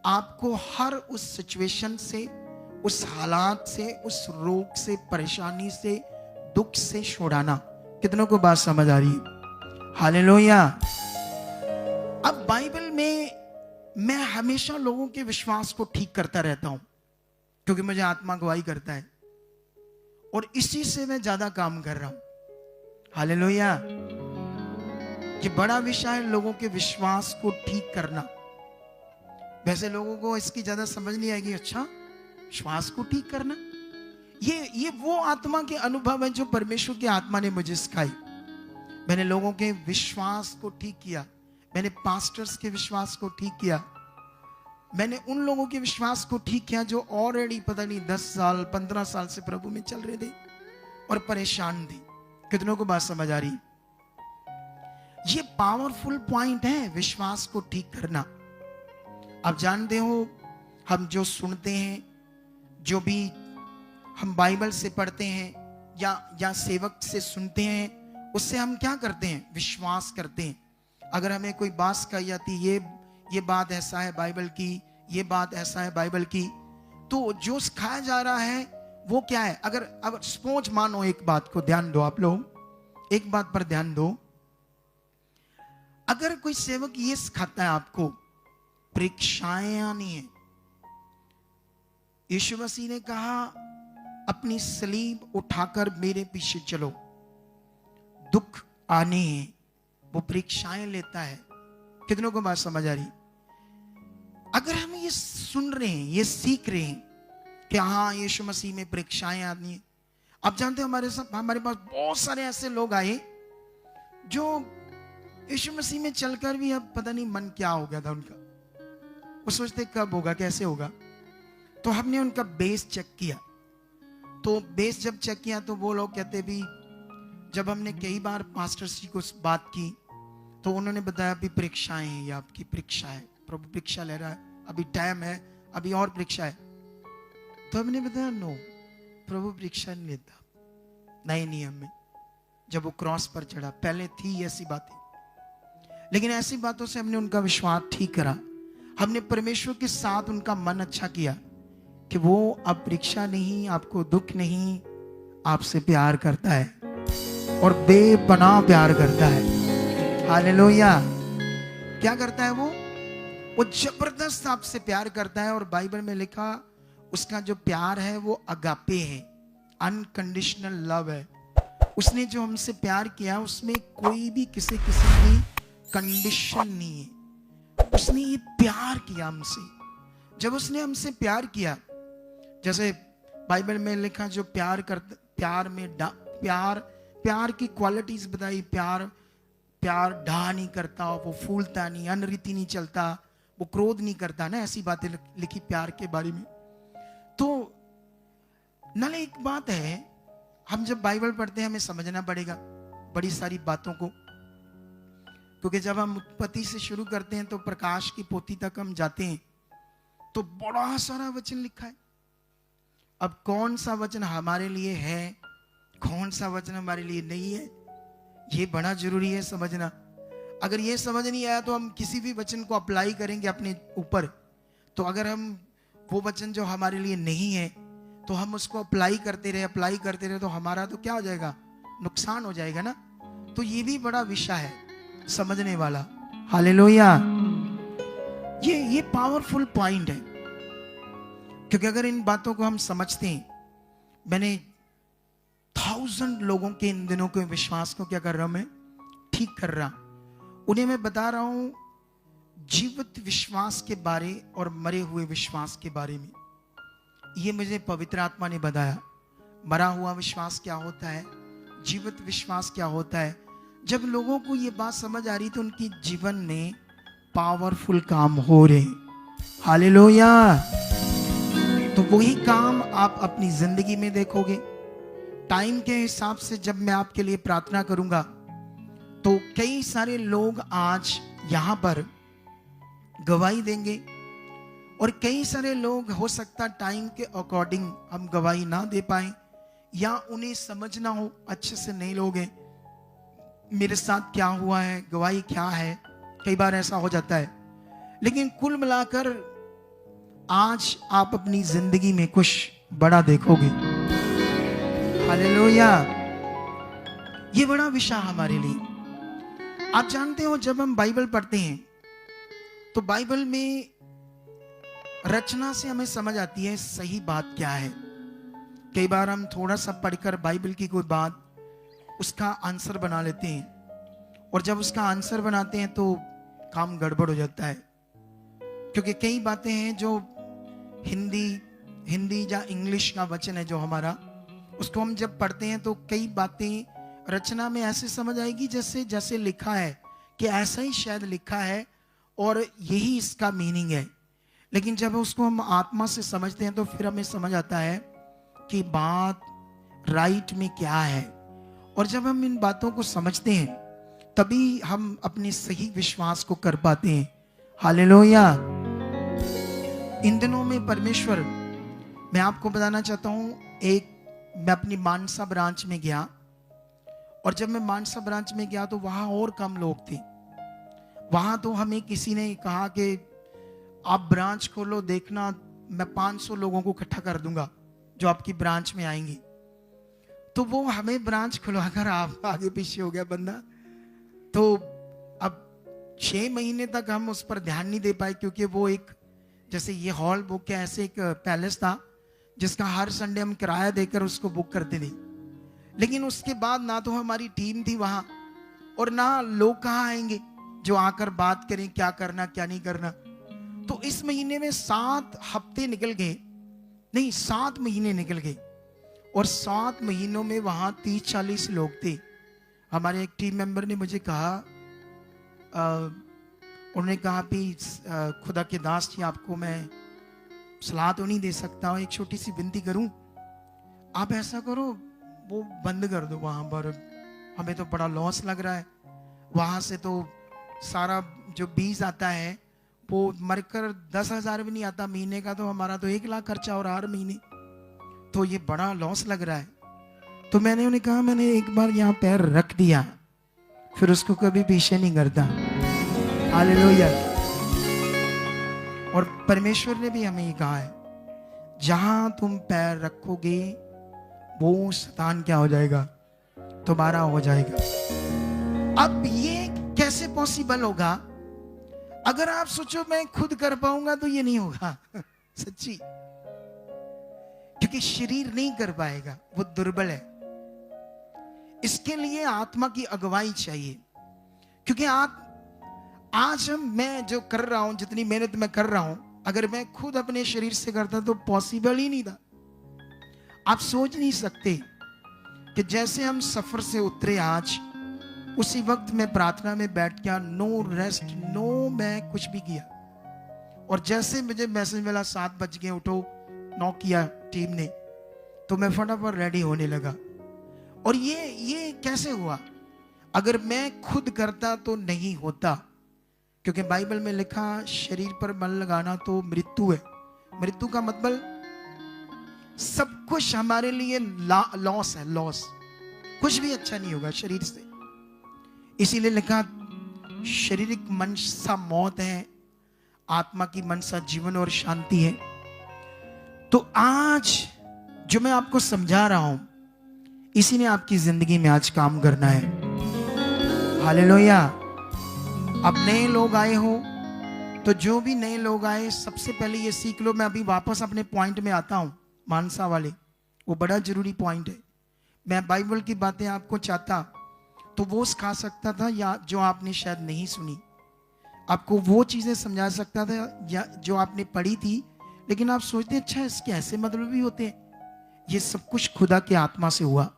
A: आपको हर उस सिचुएशन से, उस हालात से, उस रोग से, परेशानी से, दुख से छुड़ाना। कितनों को बात समझ आ रही है? हालेलुया। अब बाइबल में मैं हमेशा लोगों के विश्वास को ठीक करता रहता हूं, क्योंकि मुझे आत्मा गवाही करता है और इसी से मैं ज्यादा काम कर रहा हूं। हालेलुया। ये बड़ा विषय है, लोगों के विश्वास को ठीक करना। वैसे लोगों को इसकी ज्यादा समझ नहीं आएगी। अच्छा, विश्वास को ठीक करना, ये वो आत्मा के अनुभव है जो परमेश्वर की आत्मा ने मुझे सिखाई। मैंने लोगों के विश्वास को ठीक किया, मैंने पास्टर्स के विश्वास को ठीक किया, मैंने उन लोगों के विश्वास को ठीक किया जो ऑलरेडी पता नहीं 10 साल 15 साल से प्रभु में चल रहे थे और परेशान थे। कितनों को बात समझ आ रही? ये पावरफुल पॉइंट है, विश्वास को ठीक करना। आप जानते हो, हम जो सुनते हैं, जो भी हम बाइबल से पढ़ते हैं या सेवक से सुनते हैं, उससे हम क्या करते हैं? विश्वास करते हैं। अगर हमें कोई बात कही जाती, ये बात ऐसा है बाइबल की, ये बात ऐसा है बाइबल की, तो जो सिखाया जा रहा है वो क्या है? अगर सपोज मानो, एक बात को ध्यान दो आप लोग, एक बात पर ध्यान दो। अगर कोई सेवक ये सिखाता है आपको, परीक्षाएं आनी है, यीशु मसीह ने कहा अपनी सलीब उठाकर मेरे पीछे चलो, दुख आने हैं, वो परीक्षाएं लेता है। कितनों को बात समझ आ रही? अगर हम ये सुन रहे हैं, ये सीख रहे हैं कि हाँ यीशु मसीह में परीक्षाएं आती हैं। आप जानते हैं हमारे पास बहुत सारे ऐसे लोग आए जो यीशु मसीह में चलकर भी अब पता नहीं मन क्या हो गया था उनका, वो सोचते कब होगा, कैसे होगा। तो हमने उनका बेस चेक किया। तो बेस जब चेक किया तो वो लोग कहते भी, जब हमने कई बार पास्टर जी को बात की तो उन्होंने बताया अभी परीक्षाएं हैं, ये आपकी परीक्षा है, प्रभु परीक्षा ले रहा है, अभी टाइम है, अभी और परीक्षा है। तो हमने बताया नो, प्रभु परीक्षा नहीं लेता नए नियम में। जब वो क्रॉस पर चढ़ा, पहले थी ऐसी बातें, लेकिन ऐसी बातों से हमने उनका विश्वास ठीक करा। हमने परमेश्वर के साथ उनका मन अच्छा किया कि वो अब परीक्षा नहीं, आपको दुख नहीं, आपसे प्यार करता है और बेपनाह प्यार करता है। हालेलुया। क्या करता है वो जबरदस्त आपसे प्यार करता है। और बाइबल में लिखा उसका जो प्यार है वो अगापे है, अनकंडीशनल लव है। उसने जो हमसे प्यार किया उसमें कोई भी किसी की कंडीशन नहीं है। उसने ये प्यार किया हमसे। जब उसने हमसे प्यार किया, जैसे बाइबल में लिखा जो प्यार करता, प्यार में प्यार की क्वालिटीज बताई। प्यार डा नहीं करता, वो फूलता नहीं, अनरीति नहीं चलता, वो क्रोध नहीं करता ना, ऐसी बातें लिखी प्यार के बारे में। तो नाले एक बात है, हम जब बाइबल पढ़ते हैं हमें समझना पड़ेगा बड़ी सारी बातों को, क्योंकि जब हम उत्पत्ति से शुरू करते हैं तो प्रकाश की पोथी तक हम जाते हैं तो बड़ा सारा वचन लिखा है। अब कौन सा वचन हमारे लिए है, कौन सा वचन हमारे लिए नहीं है, ये बड़ा जरूरी है समझना। अगर ये समझ नहीं आया तो हम किसी भी वचन को अप्लाई करेंगे अपने ऊपर, तो अगर हम वो वचन जो हमारे लिए नहीं है तो हम उसको अप्लाई करते रहे तो हमारा तो क्या हो जाएगा, नुकसान हो जाएगा ना। तो ये भी बड़ा विषय है समझने वाला। हालेलुया। ये पावरफुल पॉइंट है, क्योंकि अगर इन बातों को हम समझते हैं, मैंने 1000 लोगों के इन दिनों के विश्वास को क्या कर रहा हूं, मैं ठीक कर रहा, उन्हें मैं बता रहा हूं जीवित विश्वास के बारे और मरे हुए विश्वास के बारे में। ये मुझे पवित्र आत्मा ने बताया। मरा हुआ विश्वास क्या होता है, जीवित विश्वास क्या होता है। जब लोगों को ये बात समझ आ रही तो उनके जीवन में पावरफुल काम हो रहे। हालेलुया। तो वही काम आप अपनी जिंदगी में देखोगे। टाइम के हिसाब से जब मैं आपके लिए प्रार्थना करूंगा तो कई सारे लोग आज यहां पर गवाही देंगे, और कई सारे लोग हो सकता टाइम के अकॉर्डिंग हम गवाही ना दे पाए, या उन्हें समझना हो अच्छे से नहीं लोगे मेरे साथ क्या हुआ है, गवाही क्या है। कई बार ऐसा हो जाता है, लेकिन कुल मिलाकर आज आप अपनी जिंदगी में कुछ बड़ा देखोगे। हालेलुया। ये बड़ा विषय हमारे लिए। आप जानते हो जब हम बाइबल पढ़ते हैं तो बाइबल में रचना से हमें समझ आती है सही बात क्या है। कई बार हम थोड़ा सा पढ़कर बाइबल की कोई बात उसका आंसर बना लेते हैं, और जब उसका आंसर बनाते हैं तो काम गड़बड़ हो जाता है, क्योंकि कई बातें हैं जो हिंदी या इंग्लिश का वचन है जो हमारा, उसको हम जब पढ़ते हैं तो कई बातें रचना में ऐसे समझ आएगी जैसे लिखा है कि ऐसा ही शायद लिखा है और यही इसका मीनिंग है। लेकिन जब उसको हम आत्मा से समझते हैं तो फिर हमें समझ आता है कि बात राइट में क्या है। और जब हम इन बातों को समझते हैं तभी हम अपने सही विश्वास को कर पाते हैं। हालेलुया। इन दिनों में परमेश्वर, मैं आपको बताना चाहता हूं, मैं अपनी मानसा ब्रांच में गया, और जब मैं मानसा ब्रांच में गया तो वहां और कम लोग थे। वहां तो हमें किसी ने कहा कि आप ब्रांच खोलो, देखना मैं 500 लोगों को इकट्ठा कर दूंगा जो आपकी ब्रांच में आएंगे। तो वो हमें ब्रांच खुलवाकर आप आगे पीछे हो गया बंदा। तो अब 6 महीने तक हम उस पर ध्यान नहीं दे पाए, क्योंकि वो एक जैसे ये हॉल बुक है, ऐसे एक पैलेस था जिसका हर संडे हम किराया देकर उसको बुक करते थे। लेकिन उसके बाद ना तो हमारी टीम थी वहां, और ना लोग कहाँ आएंगे जो आकर बात करें क्या करना क्या नहीं करना। तो इस महीने में 7 हफ्ते निकल गए, नहीं 7 महीने निकल गए, और 7 महीनों में वहां 30-40 लोग थे। हमारे एक टीम मेंबर ने मुझे कहा, उन्होंने कहा भी खुदा के दास जी, आपको मैं सलाह तो नहीं दे सकता हूँ, एक छोटी सी विनती करूं, आप ऐसा करो वो बंद कर दो वहां पर, हमें तो बड़ा लॉस लग रहा है। वहां से तो सारा जो बीज आता है वो मरकर 10,000 भी नहीं आता महीने का, तो हमारा तो 1 लाख खर्चा हो रहा हर महीने, तो ये बड़ा लॉस लग रहा है। तो मैंने उन्हें कहा, मैंने एक बार यहाँ पैर रख दिया फिर उसको कभी पीछे नहीं करता। हालेलुया। और परमेश्वर ने भी हमें ये कहा है, जहां तुम पैर रखोगे वो शैतान क्या हो जाएगा, तुम्हारा हो जाएगा। अब ये कैसे पॉसिबल होगा? अगर आप सोचो मैं खुद कर पाऊंगा तो ये नहीं होगा सच्ची, क्योंकि शरीर नहीं कर पाएगा, वो दुर्बल है। इसके लिए आत्मा की अगुवाई चाहिए, क्योंकि आज मैं जो कर रहा हूं, जितनी मेहनत मैं कर रहा हूं, अगर मैं खुद अपने शरीर से करता तो पॉसिबल ही नहीं था। आप सोच नहीं सकते कि जैसे हम सफर से उतरे आज, उसी वक्त मैं प्रार्थना में बैठ गया, नो रेस्ट, नो मैं कुछ भी किया, और जैसे मुझे मैसेज मिला 7 बज गए उठो, नॉक किया टीम ने, तो मैं फटाफट रेडी होने लगा। और ये कैसे हुआ? अगर मैं खुद करता तो नहीं होता, क्योंकि बाइबल में लिखा शरीर पर मन लगाना तो मृत्यु है। मृत्यु का मतलब सब कुछ हमारे लिए लॉस है, लॉस, कुछ भी अच्छा नहीं होगा शरीर से। इसीलिए लिखा शारीरिक मनसा मौत है, आत्मा की मनसा जीवन और शांति है। तो आज जो मैं आपको समझा रहा हूं, इसी ने आपकी जिंदगी में आज काम करना है। हालेलुया। अब नए लोग आए हो तो जो भी नए लोग आए, सबसे पहले ये सीख लो। मैं अभी वापस अपने पॉइंट में आता हूं, मानसा वाले, वो बड़ा जरूरी पॉइंट है। मैं बाइबल की बातें आपको चाहता तो वो सिखा सकता था, या जो आपने शायद नहीं सुनी, आपको वो चीजें समझा सकता था या जो आपने पढ़ी थी, लेकिन आप सोचते अच्छा इसके ऐसे मतलब भी होते हैं। ये सब कुछ खुदा के आत्मा से हुआ,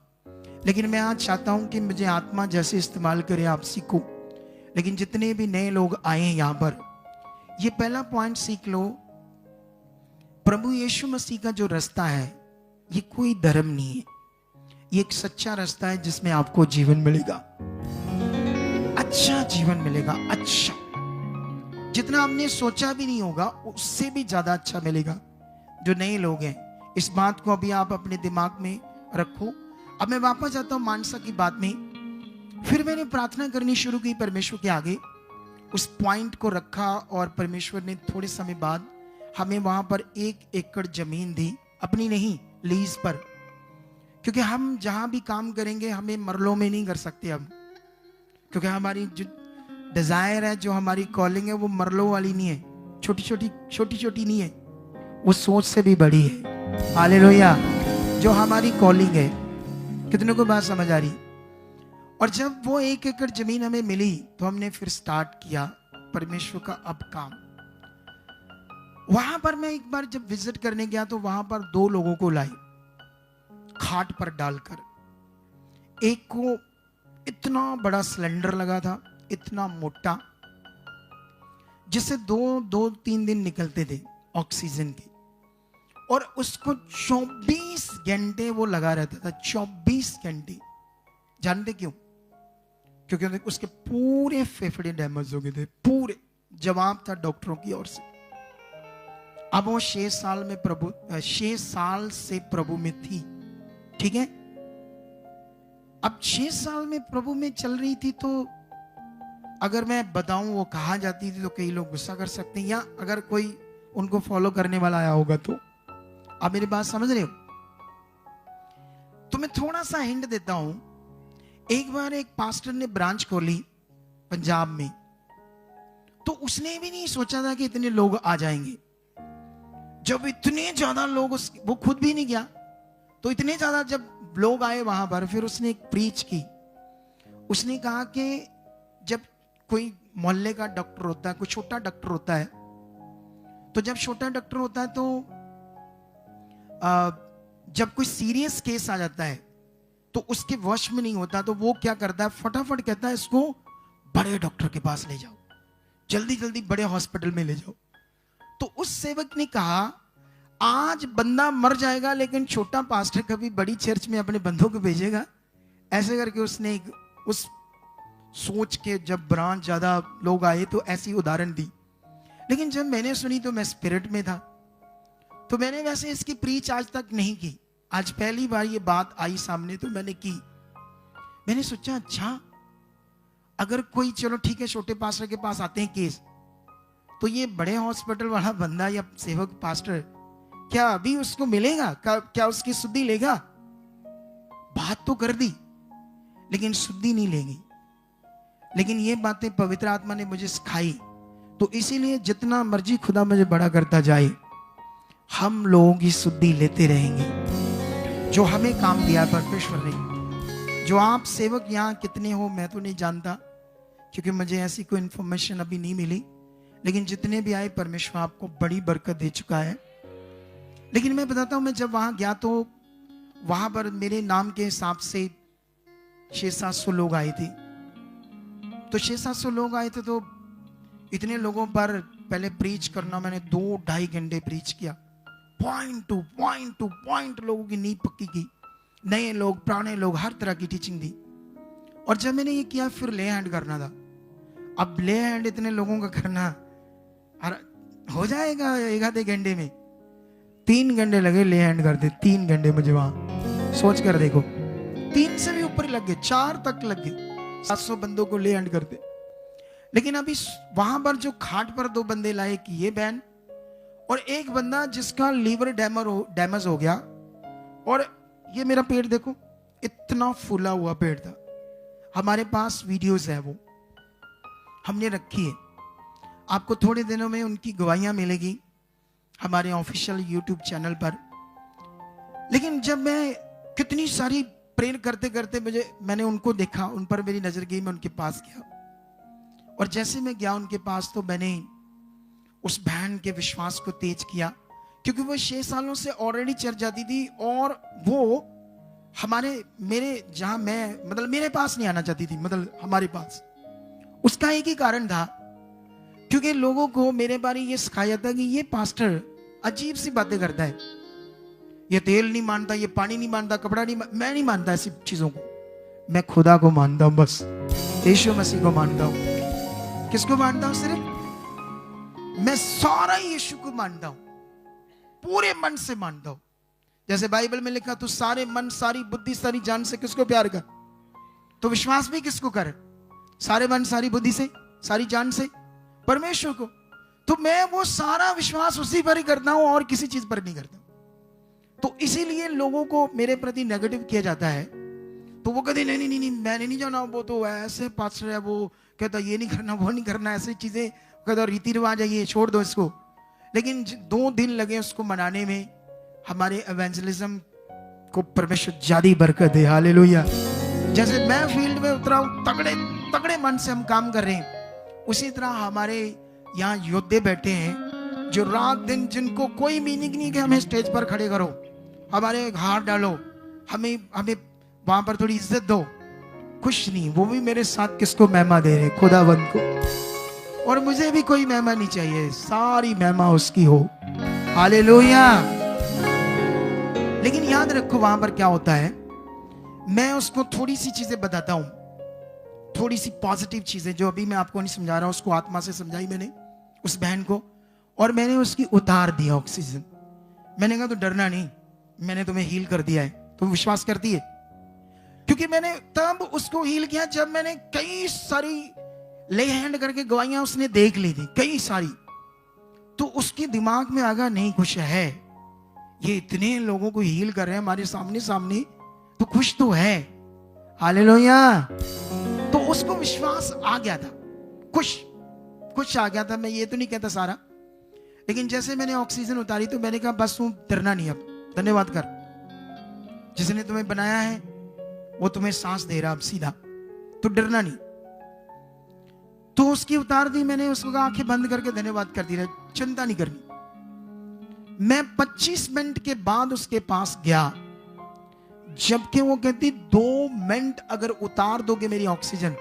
A: लेकिन मैं आज चाहता हूं कि मुझे आत्मा जैसे इस्तेमाल करे आप सीखो। लेकिन जितने भी नए लोग आए हैं यहां पर, ये पहला पॉइंट सीख लो, प्रभु यीशु मसीह का जो रास्ता है ये कोई धर्म नहीं है, ये एक सच्चा रास्ता है जिसमें आपको जीवन मिलेगा, अच्छा जीवन मिलेगा, अच्छा, जितना आपने सोचा भी नहीं होगा उससे भी ज्यादा अच्छा मिलेगा। जो नए लोग हैं, इस बात को अभी आप अपने दिमाग में रखो। अब मैं वापस आता हूं मानसा की बात में। फिर मैंने प्रार्थना करनी शुरू की परमेश्वर के आगे, उस पॉइंट को रखा, और परमेश्वर ने थोड़े समय बाद हमें वहां पर 1 एकड़ जमीन दी, अपनी नहीं, लीज पर। क्योंकि हम जहां भी काम करेंगे हमें मरलों में नहीं कर सकते हम, क्योंकि हमारी जो डिजायर है, जो हमारी कॉलिंग है, वो मरलों वाली नहीं है, छोटी छोटी नहीं है, वो सोच से भी बड़ी है। हालेलुया। जो हमारी कॉलिंग है, कितने को बात समझ आ रही? और जब वो 1 एकड़ जमीन हमें मिली तो हमने फिर स्टार्ट किया परमेश्वर का अब काम। वहां पर मैं एक बार जब विजिट करने गया तो वहां पर 2 लोगों को लाई खाट पर डालकर। एक को इतना बड़ा सिलेंडर लगा था, इतना मोटा, जिससे 2-3 दिन निकलते थे ऑक्सीजन के, और उसको 24 घंटे वो लगा रहता था, 24 घंटे। जानते क्यों? क्योंकि उसके पूरे फेफड़े डैमेज हो गए थे, पूरे। जवाब था डॉक्टरों की ओर से। अब वो 6 साल से प्रभु में थी, ठीक है। अब 6 साल में प्रभु में चल रही थी, तो अगर मैं बताऊं वो कहाँ जाती थी तो कई लोग गुस्सा कर सकते हैं, या अगर कोई उनको फॉलो करने वाला आया होगा तो। आप मेरी बात समझ रहे हो? तो मैं थोड़ा सा हिंट देता हूं। एक बार एक पास्टर ने ब्रांच खोली पंजाब में, तो उसने भी नहीं सोचा था कि इतने लोग आ जाएंगे। जब इतने ज्यादा लोग, वो खुद भी नहीं गया, तो इतने ज्यादा जब लोग आए वहां पर, फिर उसने एक प्रीच की, उसने कहा कि जब कोई मोहल्ले का डॉक्टर होता है, कोई छोटा डॉक्टर होता है, तो जब छोटा डॉक्टर होता है तो जब कोई सीरियस केस आ जाता है तो उसके वश में नहीं होता, तो वो क्या करता है, फटाफट कहता है इसको बड़े डॉक्टर के पास ले जाओ, जल्दी जल्दी बड़े हॉस्पिटल में ले जाओ। तो उस सेवक ने कहा आज बंदा मर जाएगा लेकिन छोटा पास्टर कभी बड़ी चर्च में अपने बंदों को भेजेगा। ऐसे करके उसने उस सोच के जब ब्रांच ज्यादा लोग आए तो ऐसी उदाहरण दी। लेकिन जब मैंने सुनी तो मैं स्पिरिट में था, तो मैंने वैसे इसकी प्रीच आज तक नहीं की। आज पहली बार ये बात आई सामने तो मैंने की। मैंने सोचा अच्छा अगर कोई, चलो ठीक है, छोटे पास्टर के पास आते हैं केस, तो ये बड़े हॉस्पिटल वाला बंदा या सेवक पास्टर क्या अभी उसको मिलेगा? क्या उसकी शुद्धि लेगा? बात तो कर दी लेकिन शुद्धि नहीं लेगी। लेकिन ये बातें पवित्र आत्मा ने मुझे सिखाई, तो इसीलिए जितना मर्जी खुदा मुझे बड़ा करता जाए, हम लोगों की शुद्धि लेते रहेंगे। जो हमें काम दिया परमेश्वर ने, जो आप सेवक यहाँ कितने हो मैं तो नहीं जानता, क्योंकि मुझे ऐसी कोई इंफॉर्मेशन अभी नहीं मिली, लेकिन जितने भी आए परमेश्वर आपको बड़ी बरकत दे चुका है। लेकिन मैं बताता हूं, मैं जब वहां गया तो वहां पर मेरे नाम के हिसाब से 600-700 लोग आए थे। तो 600-700 लोग आए थे, तो इतने लोगों पर पहले प्रीच करना, मैंने 2-2.5 घंटे प्रीच किया। पॉइंट टू पॉइंट लोगों की नींव पक्की की, नए लोग पुराने लोग हर तरह की टीचिंग दी। और जब मैंने ये किया फिर ले हैंड करना था। अब ले हैंड इतने लोगों का करना हो जाएगा 1-2 घंटे में। 3 घंटे लगे ले हैंड करते, 3 घंटे मुझे वहां सोच कर देखो, 3 से भी ऊपर लग गए, 4 तक लग गए 700 बंदों को ले हैंड करते। लेकिन अभी वहां पर जो खाट पर 2 बंदे लाए कि ये बहन और एक बंदा जिसका लीवर डैमेज हो गया, और ये मेरा पेट देखो इतना फूला हुआ पेट था। हमारे पास वीडियोस है, वो हमने रखी है, आपको थोड़े दिनों में उनकी गवाहियां मिलेगी हमारे ऑफिशियल यूट्यूब चैनल पर। लेकिन जब मैं कितनी सारी प्रेयर करते करते मैंने उनको देखा, उन पर मेरी नजर गई, मैं उनके पास गया। और जैसे मैं गया उनके पास तो मैंने उस बहन के विश्वास को तेज किया, क्योंकि वो 6 सालों से ऑलरेडी चर्च जाती थी और वो मेरे जहां मैं मतलब मेरे पास नहीं आना चाहती थी, मतलब हमारे पास। उसका एक ही कारण था, क्योंकि लोगों को मेरे बारे ये सिखाया था कि ये पास्टर अजीब सी बातें करता है, ये तेल नहीं मानता, ये पानी नहीं मानता, कपड़ा नहीं मैं नहीं मानता ऐसी चीजों को। मैं खुदा को मानता हूं, बस यीशु मसीह को मानता हूं। किसको मानता हूं? सिर्फ मैं सारा यीशु को मानता हूं, पूरे मन से मानता हूं। जैसे बाइबल में लिखा, तू सारे मन, सारी बुद्धि, सारी जान से किसको प्यार कर, तो विश्वास भी किसको कर? सारे मन, सारी बुद्धि से, सारी जान से परमेश्वर को। तो मैं वो सारा विश्वास उसी पर ही करता हूं और किसी चीज पर नहीं करता। तो इसीलिए लोगों को मेरे प्रति नेगेटिव किया जाता है, तो वो कहते नहीं नहीं मैंने नहीं जाना, वो तो ऐसे पास्टर है, वो कहता ये नहीं करना, वो नहीं करना, ऐसी चीजें कहता, रीति रिवाज है, ये छोड़ दो इसको। लेकिन 2 दिन लगे उसको मनाने में। हमारे एवेंजलिज्म को परमेश्वर ज्यादा बरकत दे, हालेलुया। जैसे मैं फील्ड में उतरा हूं, तगड़े मन से हम काम कर रहे हैं, उसी तरह हमारे यहाँ योद्धे बैठे हैं जो रात दिन, जिनको कोई मीनिंग नहीं कि हमें स्टेज पर खड़े करो, हमारे हाथ डालो, हमें वहां पर थोड़ी इज्जत दो, कुछ नहीं। वो भी मेरे साथ किसको महिमा दे रहे? खुदावंद को। और मुझे भी कोई महिमा नहीं चाहिए, सारी महिमा उसकी हो, हालेलुया। लेकिन याद रखो वहां पर क्या होता है, मैं उसको थोड़ी सी चीजें बताता हूं, थोड़ी सी पॉजिटिव चीजें जो अभी मैं आपको नहीं समझा रहा हूं, उसको आत्मा से समझाई मैंने उस बहन को, और मैंने उसकी उतार दिया ऑक्सीजन। मैंने कहा तो डरना नहीं, मैंने तुम्हें हील कर दिया है, तुम विश्वास करती है? क्योंकि मैंने तब उसको हील किया जब मैंने कई सारी ले हैंड करके गवाहियां उसने देख ली थी, कई सारी। तो उसके दिमाग में आ गया नहीं, कुछ है, ये इतने लोगों को हील कर रहे हैं हमारे सामने, तो कुछ तो है, हालेलुया। तो उसको विश्वास आ गया था, कुछ आ गया था। मैं ये तो नहीं कहता सारा, लेकिन जैसे मैंने ऑक्सीजन उतारी तो मैंने कहा बस तू डरना नहीं, अब धन्यवाद कर, जिसने तुम्हें बनाया है वो तुम्हें सांस दे रहा अब सीधा। तो डरना नहीं। तो उसकी उतार दी मैंने, उसको आंखें बंद करके धन्यवाद कर दी, रहे चिंता नहीं करनी। मैं 25 मिनट के बाद उसके पास गया, जबकि वो कहती 2 मिनट अगर उतार दोगे मेरी ऑक्सीजन,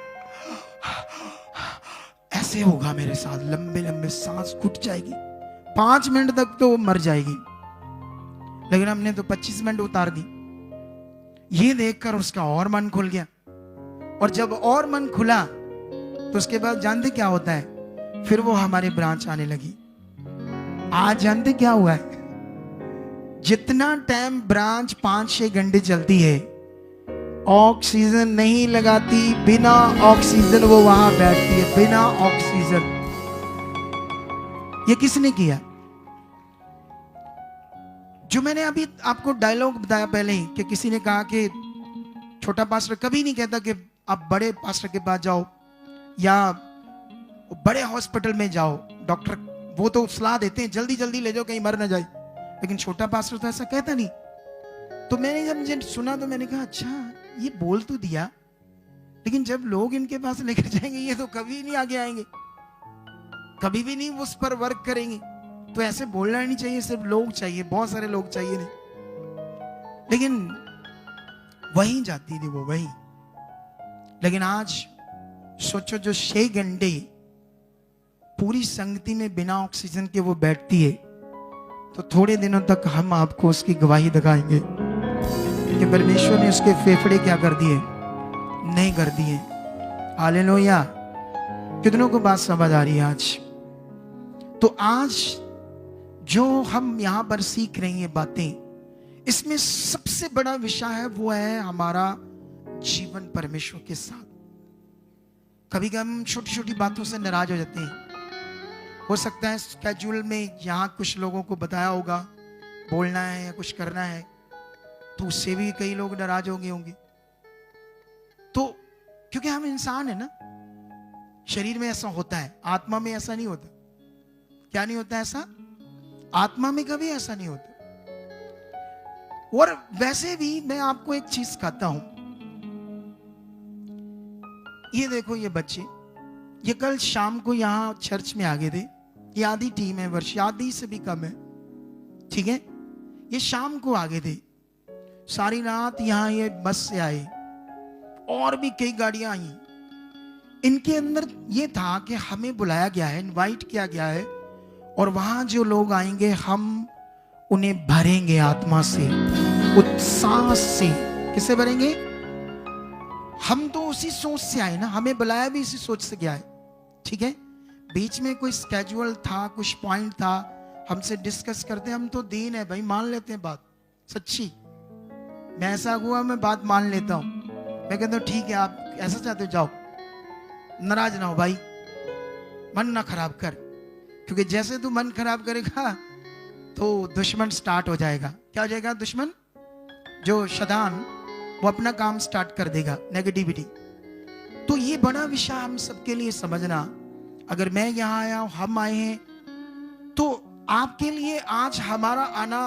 A: ऐसे होगा मेरे साथ, लंबे लंबे सांस घुट जाएगी, 5 मिनट तक तो वो मर जाएगी। लेकिन हमने तो 25 मिनट उतार दी। ये देखकर उसका और मन खुल गया, और जब और मन खुला तो उसके बाद जानते क्या होता है, फिर वो हमारे ब्रांच आने लगी। आज जानते क्या हुआ है, जितना टाइम ब्रांच 5-6 घंटे चलती है, ऑक्सीजन नहीं लगाती, बिना ऑक्सीजन वो वहां बैठती है, बिना ऑक्सीजन। ये किसने किया? जो मैंने अभी आपको डायलॉग बताया पहले ही, कि किसी ने कहा कि छोटा पास्टर कभी नहीं कहता कि आप बड़े पास्टर के पास जाओ या बड़े हॉस्पिटल में जाओ, डॉक्टर वो तो सलाह देते हैं जल्दी जल्दी ले जाओ कहीं मर ना जाए, लेकिन छोटा पास्टर तो ऐसा कहता नहीं। तो मैंने जब मुझे सुना तो मैंने कहा अच्छा ये बोल तो दिया, लेकिन जब लोग इनके पास लेकर जाएंगे ये तो कभी नहीं आगे आएंगे, कभी भी नहीं उस पर वर्क करेंगे। तो ऐसे बोलना नहीं चाहिए, सिर्फ लोग चाहिए, बहुत सारे लोग चाहिए नहीं। लेकिन वहीं जाती थी वो, वहीं। लेकिन आज सोचो जो 6 घंटे पूरी संगति में बिना ऑक्सीजन के वो बैठती है, तो थोड़े दिनों तक हम आपको उसकी गवाही दिखाएंगे कि परमेश्वर ने उसके फेफड़े क्या कर दिए, नहीं कर दिए। हालेलुया। कितनों को बात समझ आ रही है आज? तो आज जो हम यहां पर सीख रही हैं बातें, इसमें सबसे बड़ा विषय है वो है हमारा जीवन परमेश्वर के साथ। कभी कभी हम छोटी छोटी बातों से नाराज हो जाते हैं। हो सकता है स्केड्यूल में यहाँ कुछ लोगों को बताया होगा बोलना है या कुछ करना है, तो उससे भी कई लोग नाराज होंगे। तो क्योंकि हम इंसान है ना, शरीर में ऐसा होता है, आत्मा में ऐसा नहीं होता। क्या नहीं होता ऐसा? आत्मा में कभी ऐसा नहीं होता। और वैसे भी मैं आपको एक चीज कहता हूं, ये देखो ये बच्चे, ये कल शाम को यहां चर्च में आ गए थे। ये आधी टीम है, वर्ष आधी से भी कम है, ठीक है। ये शाम को आ गए थे, सारी रात यहां ये बस से आए, और भी कई गाड़ियां आई। इनके अंदर ये था कि हमें बुलाया गया है, इनवाइट किया गया है, और वहां जो लोग आएंगे हम उन्हें भरेंगे आत्मा से, उत्साह से। किसे भरेंगे? हम तो उसी सोच से आए ना, हमें बुलाया भी इसी सोच से गया है, ठीक है। बीच में कोई स्केड्यूल था, कुछ पॉइंट था, हमसे डिस्कस करते, हम तो दीन है भाई, मान लेते हैं बात सच्ची। मैं ऐसा हुआ मैं बात मान लेता हूं, मैं कहता हूं ठीक है आप ऐसा चाहते हो जाओ, नाराज ना हो भाई, मन ना खराब कर, क्योंकि जैसे तू मन खराब करेगा तो दुश्मन स्टार्ट हो जाएगा। क्या हो जाएगा? दुश्मन, जो शैतान, वो अपना काम स्टार्ट कर देगा, नेगेटिविटी। तो ये बड़ा विषय हम सबके लिए समझना। अगर मैं यहाँ आया हूं, हम आए हैं, तो आपके लिए आज हमारा आना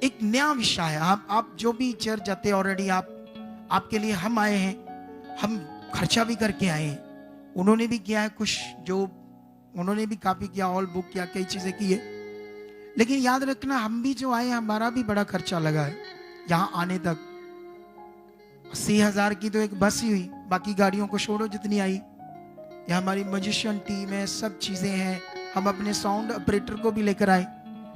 A: एक नया विषय है। आप जो भी चर्च जाते हैं ऑलरेडी, आपके लिए हम आए हैं, हम खर्चा भी करके आए हैं। उन्होंने भी किया है कुछ, जो उन्होंने भी काफी किया, ऑल बुक किया, कई चीजें की है। लेकिन याद रखना हम भी जो आए हमारा भी बड़ा खर्चा लगा है यहाँ आने तक। 80,000 की तो एक बस ही हुई, बाकी गाड़ियों को छोड़ो जितनी आई। यहाँ हमारी म्यूजिशियन टीम है, सब चीजें हैं। हम अपने साउंड ऑपरेटर को भी लेकर आए,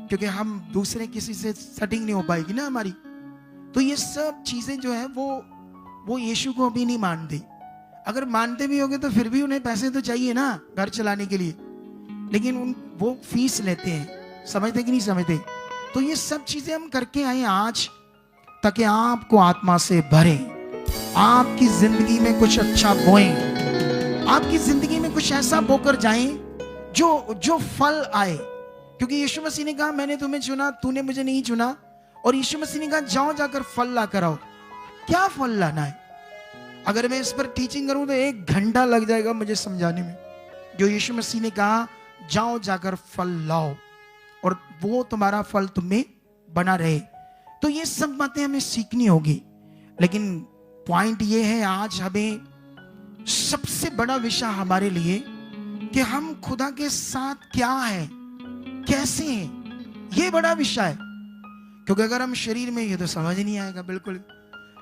A: क्योंकि हम दूसरे किसी से सेटिंग नहीं हो पाएगी ना हमारी। तो ये सब चीजें जो है वो यीशु को अभी नहीं मानते। अगर मानते भी होंगे तो फिर भी उन्हें पैसे तो चाहिए ना घर चलाने के लिए, लेकिन वो फीस लेते हैं। समझते कि नहीं समझते? तो ये सब चीजें हम करके आए आज, ताकि आपको आत्मा से भरें, आपकी जिंदगी में कुछ अच्छा बोएं, आपकी जिंदगी में कुछ ऐसा बोकर जाएं जो फल आए। क्योंकि यीशु मसीह ने कहा मैंने तुम्हें चुना, तूने मुझे नहीं चुना। और यीशु मसीह ने कहा जाओ जाकर फल ला कर आओ। क्या फल लाना है? अगर मैं इस पर टीचिंग करूं तो 1 घंटा लग जाएगा मुझे समझाने में। जो यीशु मसीह ने कहा जाओ जाकर फल लाओ, और वो तुम्हारा फल तुम्हें बना रहे। तो ये सब बातें हमें सीखनी होगी। लेकिन पॉइंट ये है, आज हमें सबसे बड़ा विषय हमारे लिए कि हम खुदा के साथ क्या है, कैसे हैं, ये बड़ा विषय है। क्योंकि अगर हम शरीर में, ये तो समझ नहीं आएगा बिल्कुल।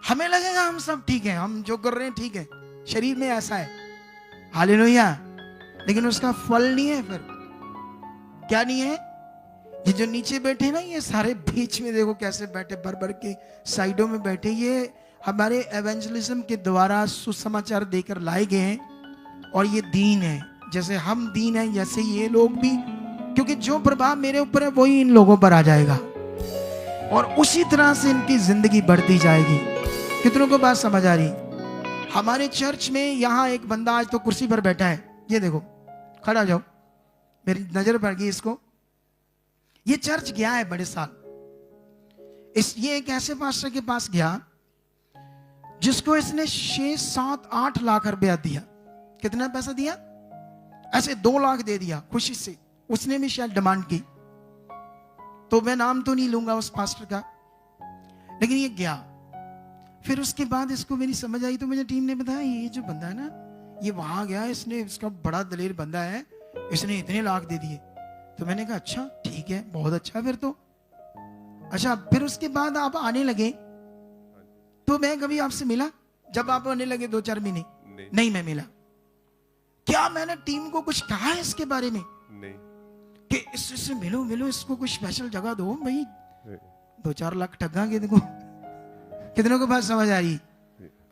A: हमें लगेगा हम सब ठीक है, हम जो कर रहे हैं ठीक है, शरीर में ऐसा है, हालेलुया, लेकिन उसका फल नहीं है। फिर क्या नहीं है? ये जो नीचे बैठे ना, ये सारे बीच में देखो कैसे बैठे, भर भर के साइडों में बैठे, ये हमारे एवेंजलिज्म के द्वारा सुसमाचार देकर लाए गए हैं। और ये दीन है, जैसे हम दीन है जैसे ये लोग भी, क्योंकि जो प्रभाव मेरे ऊपर है वही इन लोगों पर आ जाएगा और उसी तरह से इनकी जिंदगी बढ़ती जाएगी। कितनों को बात समझ आ रही? हमारे चर्च में यहाँ एक बंदा आज तो कुर्सी पर बैठा है, ये देखो, खड़ा हो जाओ, मेरी नजर पड़ गई इसको। ये चर्च गया है बड़े साल, ये एक ऐसे पास्टर के पास गया जिसको इसने 6, 7, 8 लाख रुपया दिया। कितना पैसा दिया? ऐसे 2 लाख दे दिया खुशी से। उसने भी शायद डिमांड की, तो मैं नाम तो नहीं लूंगा उस पास्टर का, लेकिन ये गया। फिर उसके बाद इसको मेरी समझ आई, तो मुझे टीम ने बताया ये जो बंदा है ना, ये वहां गया, इसने, इसका बड़ा दलेर बंदा है, इसने इतने लाख दे दिए। तो मैंने कहा अच्छा ठीक है, बहुत अच्छा फिर तो। अच्छा, फिर उसके बाद आप आने लगे, तो मैं कभी आपसे मिला? जब आप आने लगे 2-4 महीने नहीं मैं मिला। क्या मैंने टीम को कुछ कहा है इसके बारे में?
E: नहीं
A: कि इससे मिलो मिलो, इसको कुछ स्पेशल जगह दो भाई, 2-4 लाख ठगा के देखो। कितनों को बात समझ आ रही?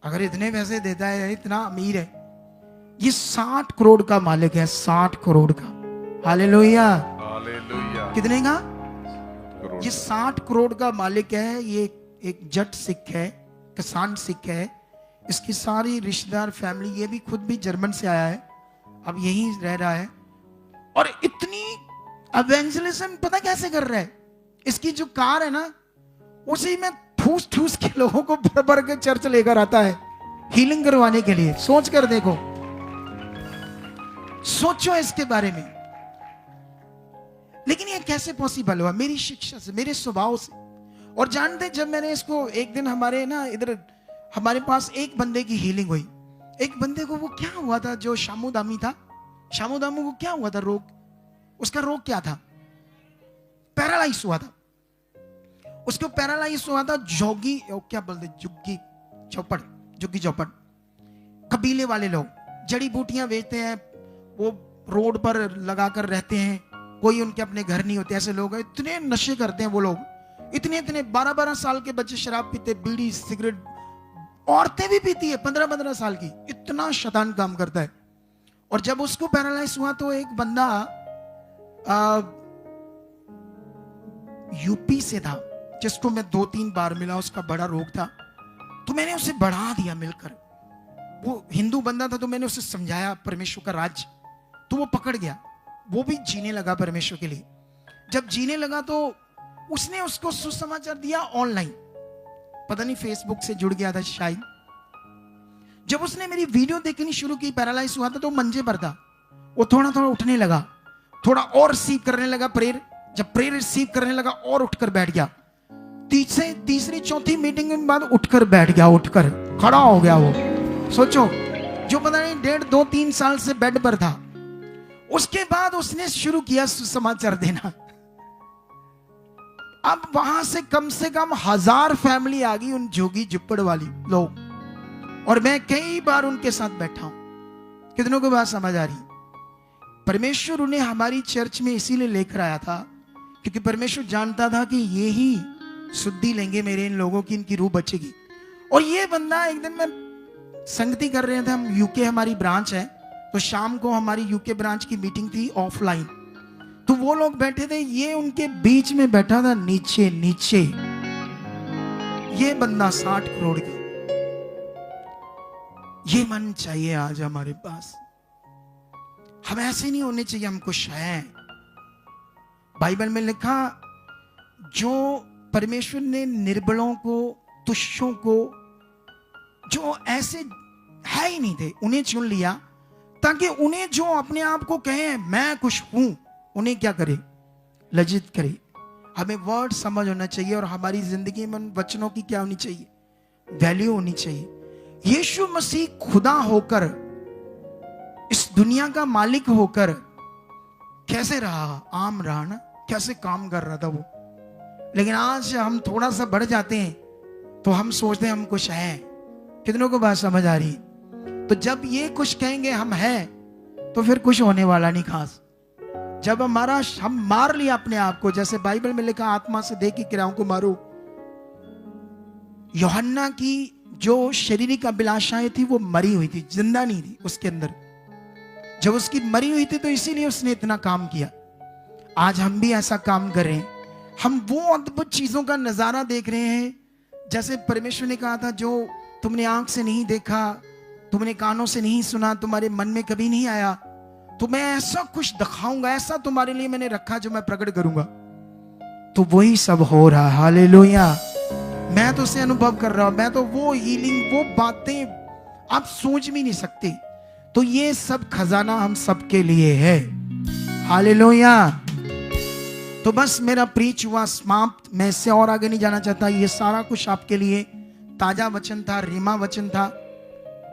A: अगर इतने पैसे देता है, इतना अमीर है, ये 60 करोड़ का मालिक है, 60 करोड़ का। Hallelujah,
E: hallelujah.
A: कितने का? ये 60 करोड़ का मालिक है। ये एक जट सिख है, किसान सिख है, इसकी सारी रिश्तेदार फैमिली, ये भी खुद भी जर्मन से आया है, अब यहीं रह रहा है। और इतनी एवेंजलिज्म पता कैसे कर रहा है? इसकी जो कार है ना, उसी में ठूस ठूस के लोगों को भर भर के चर्च लेकर आता है हीलिंग करवाने के लिए। सोच कर देखो, सोचो इसके बारे में। लेकिन ये कैसे पॉसिबल हुआ? मेरी शिक्षा से, मेरे स्वभाव से। और जानते, जब मैंने इसको एक दिन हमारे ना इधर हमारे पास एक बंदे की हीलिंग हुई। एक बंदे को वो क्या हुआ था, जो शामुदामी था, शामुदामी को क्या हुआ था रोग? उसका रोग क्या था? पैरालाइज हुआ था। उसको पैरालाइज हुआ था। जोगी, क्या बोलते, झुग्गी चौपड़ कबीले वाले लोग जड़ी बूटियां बेचते हैं, वो रोड पर लगाकर रहते हैं, कोई उनके अपने घर नहीं होते। ऐसे लोग इतने नशे करते हैं वो लोग, इतने 12-12 साल के बच्चे शराब पीते, बीड़ी सिगरेट, औरतें भी पीती है 15-15 साल की। इतना शैतान काम करता है। और जब उसको पैरालाइज हुआ तो एक बंदा यूपी से था, जिसको मैं 2-3 बार मिला, उसका बड़ा रोग था, तो मैंने उसे बढ़ा दिया मिलकर। वो हिंदू बंदा था, तो मैंने उसे समझाया परमेश्वर का राज्य, तो वो पकड़ गया, वो भी जीने लगा परमेश्वर के लिए। जब जीने लगा तो उसने उसको सुसमाचार दिया ऑनलाइन, पता नहीं फेसबुक से जुड़ गया था शायद। जब उसने मेरी वीडियो देखनी शुरू की, पैरालाइज हुआ था, तो मंजे पर था, वो थोड़ा थोड़ा उठने लगा, थोड़ा और रिसीव करने लगा प्रेयर। जब प्रेयर रिसीव करने लगा और उठकर बैठ गया। तीसरी चौथी मीटिंग के बाद उठकर बैठ गया, उठकर खड़ा हो गया। वो सोचो, जो पता नहीं 1.5-2-3 साल से बेड पर था, उसके बाद उसने शुरू किया सुसमाचार देना। अब वहां से कम 1000 फैमिली आ गई, उन जोगी झुप्पड़ वाली लोग, और मैं कई बार उनके साथ बैठा हूं। कितनों को बात समझ आ रही? परमेश्वर उन्हें हमारी चर्च में इसीलिए लेकर आया था, क्योंकि परमेश्वर जानता था कि ये ही शुद्धि लेंगे मेरे इन लोगों की, इनकी रूह बचेगी। और ये बंदा, एक दिन मैं संगति कर रहे थे हम, यूके हमारी ब्रांच है, तो शाम को हमारी यूके ब्रांच की मीटिंग थी ऑफलाइन, तो वो लोग बैठे थे, ये उनके बीच में बैठा था, नीचे नीचे। ये बंदा 60 करोड़ का। ये मन चाहिए आज हमारे पास। हम ऐसे नहीं होने चाहिए, हम कुछ हैं। बाइबल में लिखा, जो परमेश्वर ने निर्बलों को, तुष्यों को, जो ऐसे है ही नहीं थे, उन्हें चुन लिया, ताकि उन्हें जो अपने आप को कहे मैं कुछ हूं, उन्हें क्या करे? लज्जित करे। हमें वर्ड समझ होना चाहिए, और हमारी जिंदगी में उन वचनों की क्या होनी चाहिए? वैल्यू होनी चाहिए। यीशु मसीह खुदा होकर इस दुनिया का मालिक होकर कैसे रहा, आम रहा ना, कैसे काम कर रहा था वो। लेकिन आज हम थोड़ा सा बढ़ जाते हैं तो हम सोचते हैं हम कुछ हैं। कितनों को बात समझ आ रही है? तो जब ये कुछ कहेंगे हम हैं तो फिर कुछ होने वाला नहीं खास। जब हम मार लिया अपने आप को, जैसे बाइबल में लिखा आत्मा से देह की क्रियाओं को मारो। यूहन्ना की जो शारीरिक अभिलाषाएं थी वो मरी हुई थी, जिंदा नहीं थी उसके अंदर। जब उसकी मरी हुई थी तो इसीलिए उसने इतना काम किया। आज हम भी ऐसा काम कर रहे हैं। हम वो अद्भुत चीजों का नजारा देख रहे हैं, जैसे परमेश्वर ने कहा था, जो तुमने आंख से नहीं देखा, तुमने कानों से नहीं सुना, तुम्हारे मन में कभी नहीं आया, तो मैं ऐसा कुछ दिखाऊंगा, ऐसा तुम्हारे लिए मैंने रखा जो मैं प्रकट करूंगा। तो वही सब हो रहा है। हालेलुया। मैं तो उसे अनुभव कर रहा हूं। मैं तो वो हीलिंग, वो बातें आप सोच भी नहीं सकते। तो ये सब खजाना हम सबके लिए है। हालेलुया। तो बस मेरा प्रीच हुआ समाप्त। मैं इससे और आगे नहीं जाना चाहता। ये सारा कुछ आपके लिए ताजा वचन था, रीमा वचन था।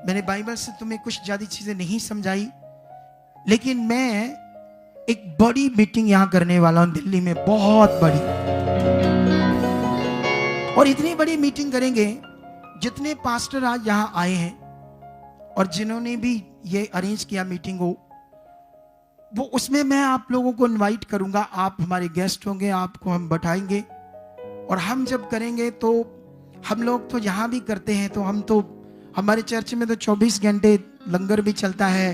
A: मैंने बाइबल से तुम्हें कुछ ज्यादा चीजें नहीं समझाई, लेकिन मैं एक बड़ी मीटिंग यहां करने वाला हूं दिल्ली में, बहुत बड़ी। और इतनी बड़ी मीटिंग करेंगे, जितने पास्टर आज यहां आए हैं और जिन्होंने भी ये अरेंज किया मीटिंग हो, वो उसमें मैं आप लोगों को इनवाइट करूंगा। आप हमारे गेस्ट होंगे, आपको हम बैठाएंगे। और हम जब करेंगे तो हम लोग तो यहाँ भी करते हैं, तो हम तो हमारे चर्च में तो 24 घंटे लंगर भी चलता है।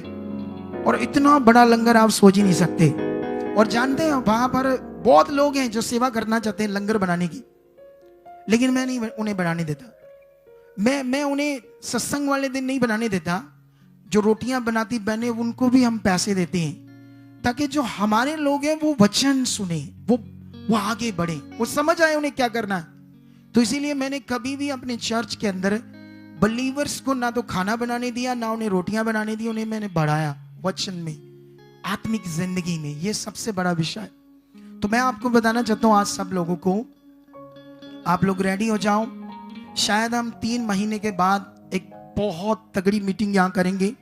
A: और इतना बड़ा लंगर आप सोच ही नहीं सकते। और जानते हैं वहां पर बहुत लोग हैं जो सेवा करना चाहते हैं लंगर बनाने की, लेकिन मैं नहीं उन्हें बनाने देता। मैं उन्हें सत्संग वाले दिन नहीं बनाने देता। जो रोटियां बनाती बहने, उनको भी हम पैसे देते हैं ताकि जो हमारे लोग हैं वो वचन सुने, वो आगे बढ़े, वो समझ आए उन्हें क्या करना है। तो इसीलिए मैंने कभी भी अपने चर्च के अंदर बिलीवर्स को ना तो खाना बनाने दिया, ना उन्हें रोटियां बनाने दी। उन्हें मैंने बढ़ाया वचन में, आत्मिक जिंदगी में। ये सबसे बड़ा विषय है। तो मैं आपको बताना चाहता हूं आज सब लोगों को, आप लोग रेडी हो जाओ। शायद हम 3 महीने के बाद एक बहुत तगड़ी मीटिंग यहां करेंगे।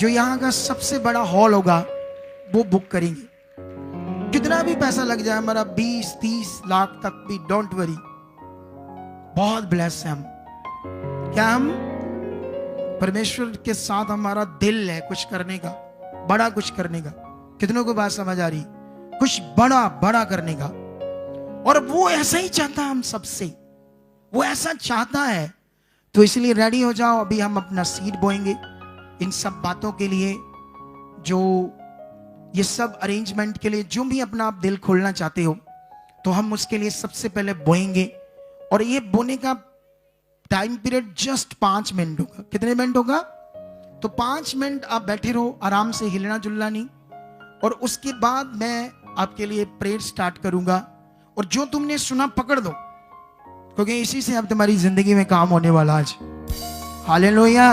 A: जो यहां का सबसे बड़ा हॉल होगा वो बुक करेंगे। कितना भी पैसा लग जाए हमारा, 20-30 लाख तक भी, डोंट वरी। बहुत ब्लेस है हम। क्या हम परमेश्वर के साथ हमारा दिल है कुछ करने का, बड़ा कुछ करने का। कितनों को बात समझ आ रही? कुछ बड़ा बड़ा करने का। और वो ऐसा ही चाहता है हम सबसे, वो ऐसा चाहता है। तो इसलिए रेडी हो जाओ। अभी हम अपना सीड बोएंगे इन सब बातों के लिए, जो ये सब अरेंजमेंट के लिए, जो भी अपना आप दिल खोलना चाहते हो, तो हम उसके लिए सबसे पहले बोएंगे। और ये बोने का टाइम पीरियड जस्ट 5 मिनट होगा। कितने मिनट होगा? तो 5 मिनट आप बैठे रहो, आराम से, हिलना जुलना नहीं। और उसके बाद मैं आपके लिए प्रेयर स्टार्ट करूंगा। और जो तुमने सुना पकड़ दो, क्योंकि इसी से अब तुम्हारी जिंदगी में काम होने वाला आज। हालेलुया।